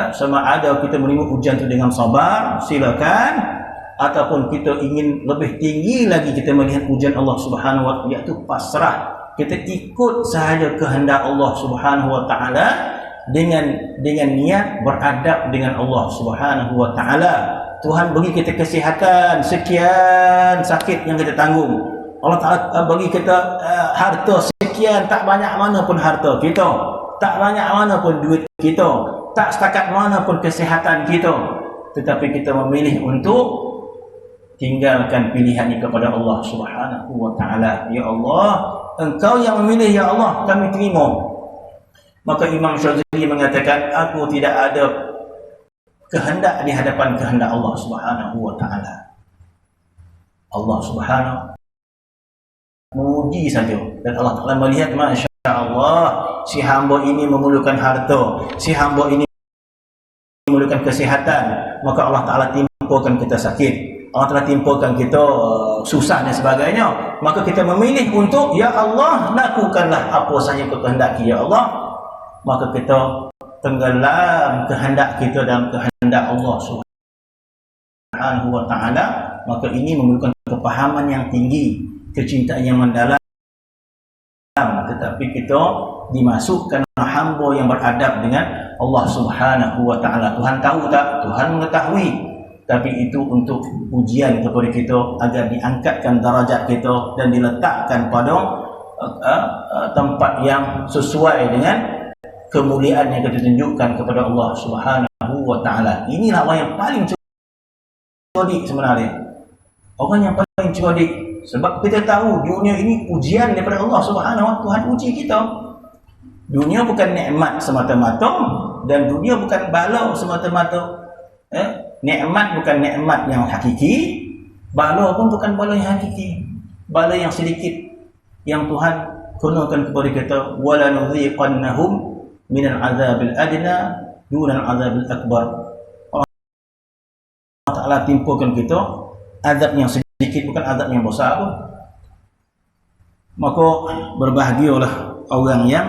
Sama ada kita menerima ujian itu dengan sabar, silakan, ataupun kita ingin lebih tinggi lagi, kita melihat ujian Allah Subhanahu wa taala, iaitu pasrah. Kita ikut sahaja kehendak Allah Subhanahu wa taala dengan niat beradab dengan Allah Subhanahu wa taala. Tuhan bagi kita kesihatan, sekian sakit yang kita tanggung. Allah Taala bagi kita harta sekian, tak banyak mana pun harta kita, tak banyak mana pun duit kita, tak setakat mana pun kesihatan kita, tetapi kita memilih untuk tinggalkan pilihan ini kepada Allah Subhanahu wa taala. Ya Allah, Engkau yang memilih, ya Allah, kami terima. Maka Imam Syazili mengatakan, aku tidak ada kehendak di hadapan kehendak Allah Subhanahu wa taala. Allah Subhanahu memuji saja, dan Allah Taala melihat, masya-Allah, si hamba ini memerlukan harta, si hamba ini memerlukan kesihatan, maka Allah Taala timpakan kita sakit, Allah Taala timpakan kita susah dan sebagainya, maka kita memilih untuk, ya Allah, lakukanlah apa sahaja kau kehendaki, ya Allah. Maka kita tenggelam kehendak kita dalam kehendak Allah Subhanahu wa taala. Maka ini memerlukan kepahaman yang tinggi, kecintaan yang mendalam, tetapi kita dimasukkan hamba yang beradab dengan Allah Subhanahu wa taala. Tuhan tahu tak? Tuhan mengetahui, tapi itu untuk ujian kepada kita, agar diangkatkan darajat kita dan diletakkan pada tempat yang sesuai dengan kemuliaan yang kita tunjukkan kepada Allah Subhanahu wa taala. Inilah orang yang paling cerdik sebenarnya. Orang yang paling cerdik, sebab kita tahu dunia ini ujian daripada Allah Subhanahu wa taala. Tuhan uji kita. Dunia bukan nikmat semata-mata, dan dunia bukan bala semata-mata. Nikmat bukan nikmat yang hakiki, bala pun bukan bala yang hakiki. Bala yang sedikit yang Tuhan kenakan kepada kita, wala nuziqannahum minal azabil adna dunal azabil akbar. Allah Taala timpakan kita azab yang sedikit, bukan azab yang besar pun. Maka berbahagialah orang yang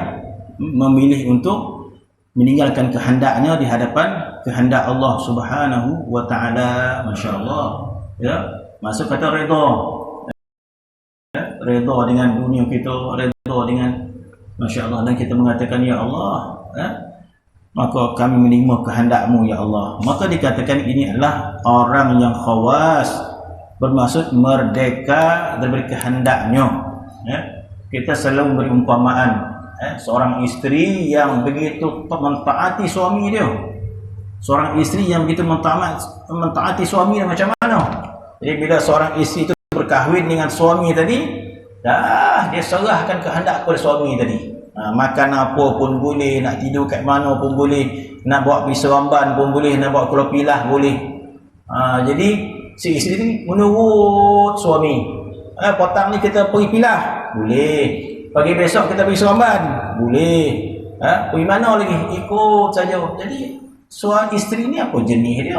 memilih untuk meninggalkan kehendaknya di hadapan kehendak Allah Subhanahu wa taala. Masya-Allah, ya, masuk kata redha. Redha dengan dunia kita, redha dengan, masya-Allah, dan kita mengatakan, ya Allah, maka kami menerima kehendak-Mu, ya Allah. Maka dikatakan ini adalah orang yang khawas, bermaksud merdeka dari kehendaknya. Kita selalu memberi umpamaan, seorang isteri yang begitu mentaati suami dia. Seorang isteri yang begitu mentaati suami dia macam mana? Jadi bila seorang isteri itu berkahwin dengan suami tadi, dia serahkan kehendak kepada suami tadi. Makan apa pun boleh, nak tidur kat mana pun boleh, nak bawa pergi Seremban pun boleh, nak bawa keluar Pilah boleh. Jadi si isteri ni menurut suami. Petang ni kita pergi Pilah, boleh. Pagi besok kita pergi Seremban, boleh. Pergi mana lagi, ikut saja. Jadi suami isteri ni apa jenis dia?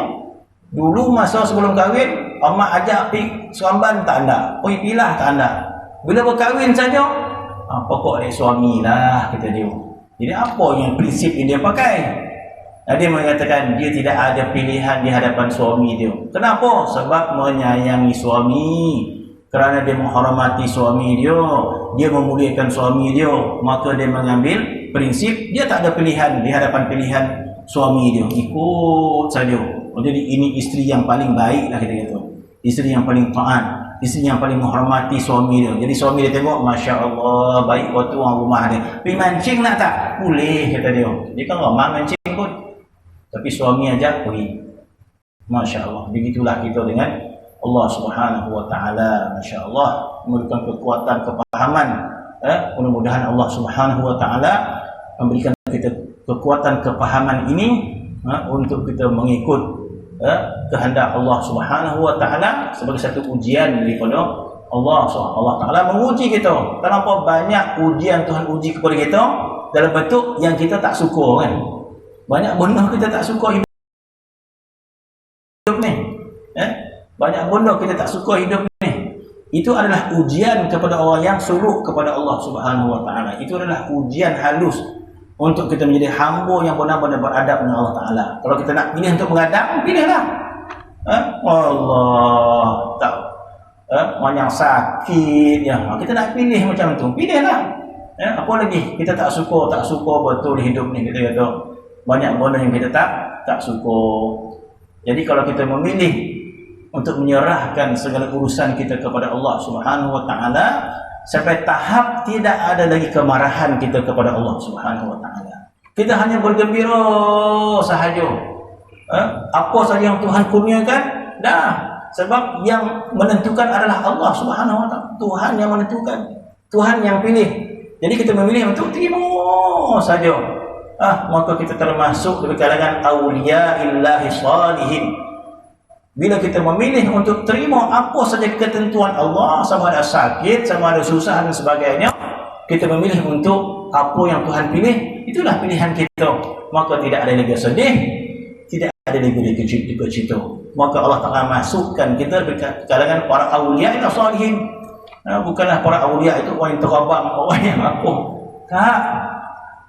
Dulu masa sebelum kahwin, mak ajak pergi Seremban tak ada, pergi Pilah tak ada. Bila berkahwin saja, pokok dia suami lah, kata dia. Jadi apa yang prinsip yang dia pakai? Dia mengatakan dia tidak ada pilihan di hadapan suami dia. Kenapa? Sebab menyayangi suami, kerana dia menghormati suami dia memuliakan suami dia, maka dia mengambil prinsip dia tak ada pilihan di hadapan pilihan suami dia, ikut saja. Jadi ini isteri yang paling baik lah, kita kata. Isteri yang paling taat, isteri yang paling menghormati suami dia. Jadi suami dia tengok, masya-Allah, baik waktu orang rumah dia. Pergi mancing nak tak? Boleh, kata dia. Dia kan ramai mancing pun. Tapi suami aja pergi. Masya Allah. Begitulah kita dengan Allah Subhanahu Wa Taala. Masya Allah. Memberikan kekuatan kepahaman. Mudah-mudahan Allah Subhanahu Wa Taala memberikan kita kekuatan kepahaman ini untuk kita mengikut kehendak Allah Subhanahu Wa Taala sebagai satu ujian daripada Allah Taala menguji kita. Terlampau banyak ujian Tuhan uji kepada kita dalam bentuk yang kita tak suka kan. Banyak benda kita tak suka hidup ni. Banyak benda kita tak suka hidup ni. Itu adalah ujian kepada orang yang suruh kepada Allah Subhanahu Wa Taala. Itu adalah ujian halus untuk kita menjadi hamba yang benar-benar beradab dengan Allah Taala. Kalau kita nak pilih untuk beradab, pilihlah. Allah tak orang yang sakit ya. Kita nak pilih macam tu, pilihlah. Apa lagi kita tak suka betul hidup ni, kita kata banyak benda yang kita tak suka. Jadi kalau kita memilih untuk menyerahkan segala urusan kita kepada Allah Subhanahu Wa Taala sampai tahap tidak ada lagi kemarahan kita kepada Allah Subhanahu Wa Taala. Kita hanya bergembira sahaja. Apa saja yang Tuhan kurniakan, dah. Sebab yang menentukan adalah Allah Subhanahu Wa Taala. Tuhan yang menentukan, Tuhan yang pilih. Jadi kita memilih untuk terima saja. Maka kita termasuk dari kalangan awliya'illahi salihin. Bila kita memilih untuk terima apa saja ketentuan Allah, sama ada sakit, sama ada susah dan sebagainya, kita memilih untuk apa yang Tuhan pilih, itulah pilihan kita. Maka tidak ada lagi sedih, tidak ada lagi duka-cita. Maka Allah Ta'ala masukkan kita di kalangan para awliya'illahi salihin. Bukanlah para awliya itu orang yang terabang, orang yang apa. Tak.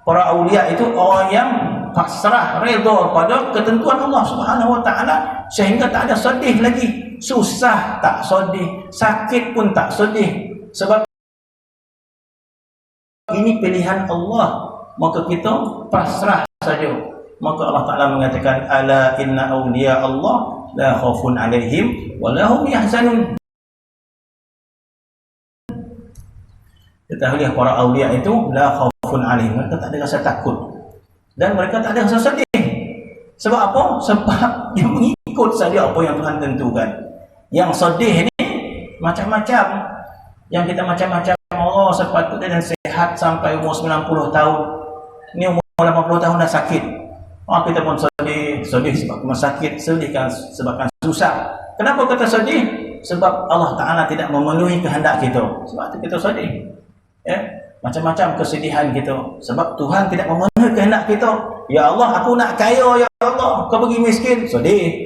Para awliya itu orang yang pasrah, redha pada ketentuan Allah Subhanahu Wa Taala sehingga tak ada sedih lagi. Susah tak sedih, sakit pun tak sedih. Sebab ini pilihan Allah, maka kita pasrah saja. Maka Allah Taala mengatakan ala inna awliya Allah la khaufun alaihim wa la hum yahzanun. Ketahuilah para awliya itu la khaufun alaihim, mereka tak ada rasa takut dan mereka tak ada rasa sedih. Sebab apa? Sebab dia mengikut saja apa yang Tuhan tentukan. Yang sedih ni macam-macam. Yang kita macam-macam, Allah sepatutnya dan sehat sampai umur 90 tahun. Ini umur 80 tahun dah sakit. Kita pun sedih sebab sakit, sedih kan sebabkan susah. Kenapa kita sedih? Sebab Allah Ta'ala tidak memenuhi kehendak kita. Sebab itu kita sedih. Macam-macam kesedihan kita sebab Tuhan tidak memenuhi kehendak kita. Ya Allah, aku nak kaya, ya Allah, kau bagi miskin, sedih.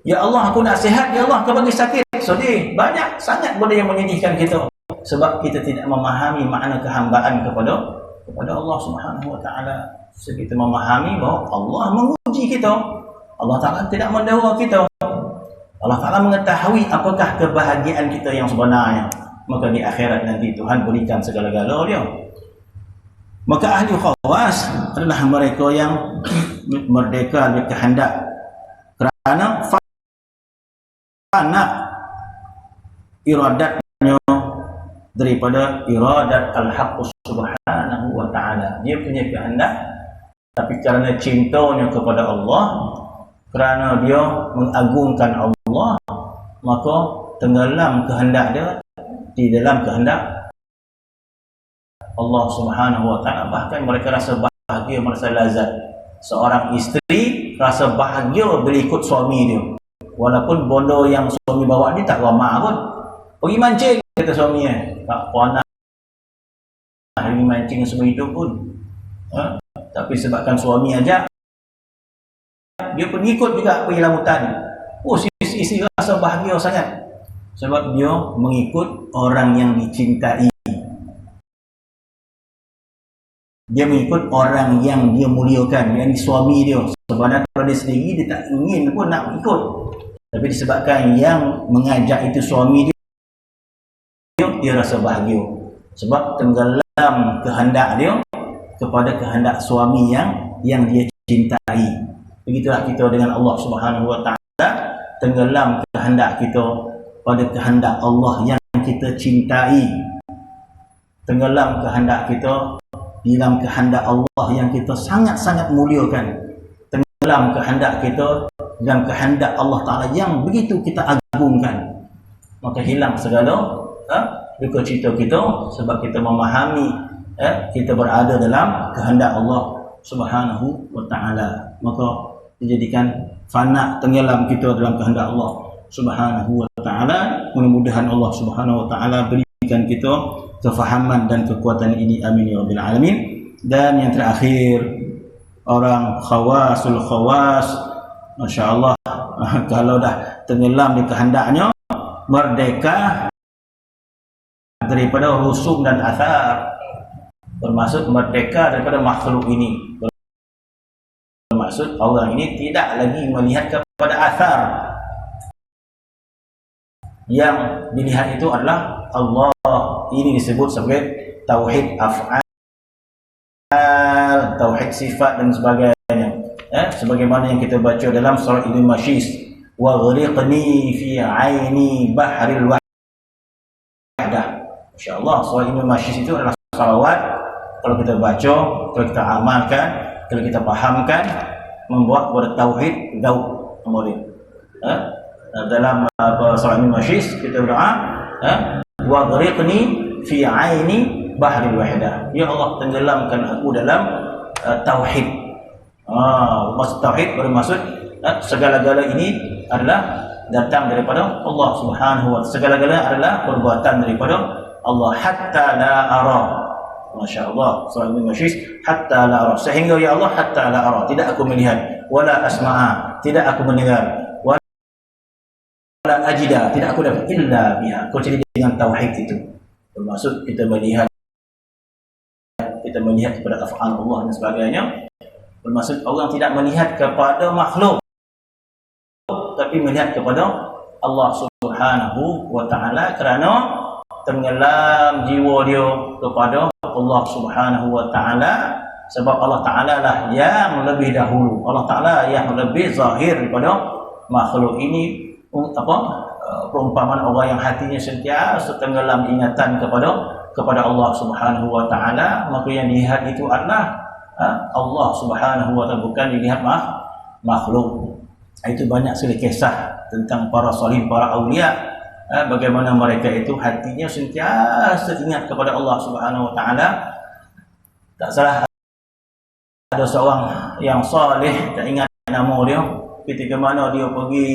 Ya Allah, aku nak sihat, ya Allah, kau bagi sakit, sedih. Banyak sangat benda yang menyedihkan kita sebab kita tidak memahami makna kehambaan kepada Allah Subhanahu Wa Taala. Kita memahami bahawa Allah menguji kita, Allah Taala tidak mendahului kita. Allah Taala mengetahui apakah kebahagiaan kita yang sebenarnya. Maka di akhirat nanti Tuhan berikan segala-gala dia. Maka ahli khawas adalah mereka yang merdeka dari kehendak kerana fana iradatnya daripada iradat al-haqq subhanahu wa ta'ala. Dia punya kehendak, tapi kerana cintanya kepada Allah, kerana dia mengagungkan Allah, maka tenggelam kehendak dia di dalam kehendak Allah Subhanahu Wa Taala. Bahkan mereka rasa bahagia, merasa lazat. Seorang isteri rasa bahagia bila ikut suami dia, walaupun bondo yang suami bawa ni tak ramah pun. Pergi mancing, kata suaminya, tak pernah pergi mancing semua hidup pun. Tapi sebabkan suami ajak, dia pun ikut juga pergi lamutan. Isteri rasa bahagia sangat sebab dia mengikut orang yang dicintai. Dia mengikut orang yang dia muliakan, yang suami dia. Sebenarnya kalau dia sendiri, dia tak ingin pun nak ikut. Tapi disebabkan yang mengajak itu suami dia rasa bahagia. Sebab tenggelam kehendak dia kepada kehendak suami yang dia cintai. Begitulah kita dengan Allah Subhanahu Wa Taala, tenggelam kehendak kita pada kehendak Allah yang kita cintai. Tenggelam kehendak kita dalam kehendak Allah yang kita sangat-sangat muliakan. tenggelam kehendak kita dalam kehendak Allah Ta'ala yang begitu kita agungkan, maka hilang segala duka cita kita, sebab kita memahami kita berada dalam kehendak Allah Subhanahu wa Ta'ala. Maka dijadikan fana, tenggelam kita dalam kehendak Allah Subhanahu wa Ta'ala. Mudah-mudahan Allah Subhanahu wa Ta'ala berikan kita kefahaman dan kekuatan ini, amin ya rabbil alamin. Dan yang terakhir, orang khawasul khawas, Masya Allah, kalau dah tenggelam di kehendaknya, merdeka daripada rusum dan athar, bermaksud merdeka daripada makhluk ini, bermaksud orang ini tidak lagi melihat kepada athar. Yang dilihat itu adalah Allah. Ini disebut sebagai tauhid af'al, tauhid sifat dan sebagainya. Sebagaimana yang kita baca dalam surah Ibn Mashis, wa ghriqni fi aini bahril wahdah. Masya-Allah, surah Ibn Mashis itu adalah salawat. Kalau kita baca, kalau kita amalkan, kalau kita fahamkan, membuat kepada tauhid gaub kemudian. Dalam surah Ibn Mashis kita berdoa, wa ghriqni fi aini bahril wahdah. Ya Allah, tenggelamkan aku dalam tauhid. Maksud tauhid bermaksud segala-gala ini adalah datang daripada Allah Subhanahu wa Ta'ala. Segala-gala adalah perbuatan daripada Allah. Hatta la ara. Masya Allah, surah Ibn Mashis, hatta la ara, sehingga ya Allah, hatta la ara, tidak aku melihat, wala asma'a, tidak aku mendengar, wala ajida, tidak aku dapat, illa biha, kecuali dengan tauhid itu. Bermaksud kita melihat kepada af'al Allah dan sebagainya. Bermaksud orang tidak melihat kepada makhluk, tapi melihat kepada Allah Subhanahu wa Ta'ala, kerana tenggelam jiwa dia kepada Allah Subhanahu wa Ta'ala. Sebab Allah Ta'ala lah yang lebih dahulu, Allah Ta'ala yang lebih zahir daripada makhluk ini. Perumpamaan orang yang hatinya sentiasa tenggelam ingatan kepada Allah Subhanahu wa Ta'ala, maka yang dilihat itu adalah Allah Subhanahu wa Ta'ala, bukan dilihat makhluk. Itu banyak sekali kisah tentang para salih, para awliya, bagaimana mereka itu hatinya sentiasa ingat kepada Allah Subhanahu wa Ta'ala. Tak salah ada seorang yang saleh, tak ingat nama dia, ketika mana dia pergi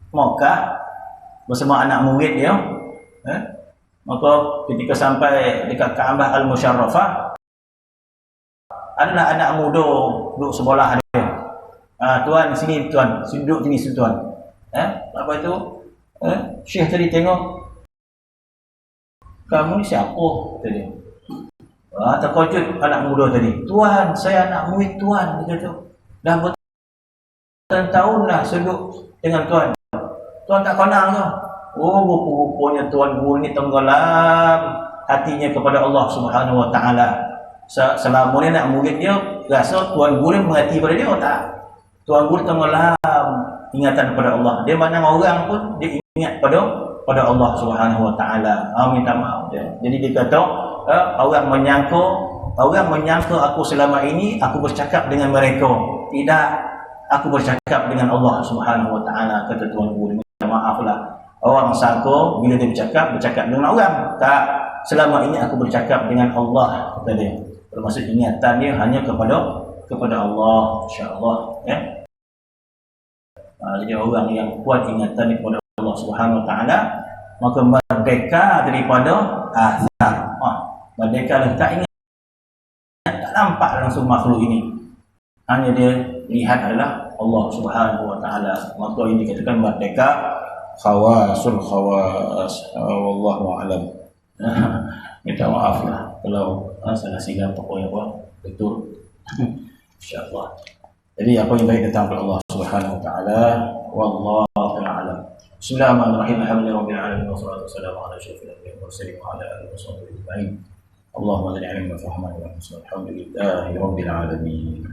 Mekah bersama anak murid dia, maka ketika sampai dekat Kaabah Al-Musharrafah, adalah anak muda duduk sebelah dia. Tuan sini, tuan duduk sini tuan. Apa itu? Syekh tadi tengok, kamu ni siapa? Kata dia. Terkejut anak muda tadi. Tuan, saya anak murid tuan. Dia kata, dah bertahun-tahun dah seduk dengan tuan. Tuan tak kenal ke? Rupanya tuan guru ni tenggelam hatinya kepada Allah Subhanahu wa Ta'ala. Selama ni anak murid dia rasa tuan guru mengerti pada dia, tak? Tuan guru tenggelam ingatan kepada Allah. Dia mana orang pun dia ingat pada Allah Subhanahu wa Ta'ala. Minta maaf dia. Jadi dia kata, orang menyangka aku selama ini aku bercakap dengan mereka. Tidak, aku bercakap dengan Allah Subhanahu wa Ta'ala, kata tuan guru. Minta maaflah. Orang sangka bila dia bercakap dengan orang. Tak, selama ini aku bercakap dengan Allah, kata dia. Bermaksud ingatan dia hanya kepada Allah, insya-Allah, ya. Jadi orang yang kuat ingatan kepada Allah Subhanahu wa Ta'ala, maka merdeka daripada athar. Merdeka lah, tak ingat, tak nampak langsung makhluk ini, hanya dia lihat adalah Allah Subhanahu wa Ta'ala. Maka ini dikatakan merdeka khawasul khawas. Wallahu a'lam. Minta maaf lah kalau salah silap pokoknya betul. Insya-Allah. Jadi apa yang baik datang dari Allah Subhanahu wa Ta'ala. Wallahu a'lam. Bismillahirrahmanirrahim. Alhamdulillahirabbil alamin wassalatu wassalamu ala asyrofil anbiya'i wal mursalin wa ala alihi washabbihi ajma'in. Allahumma zidna ilman wa fahman wa alhamdulillahi rabbil alamin.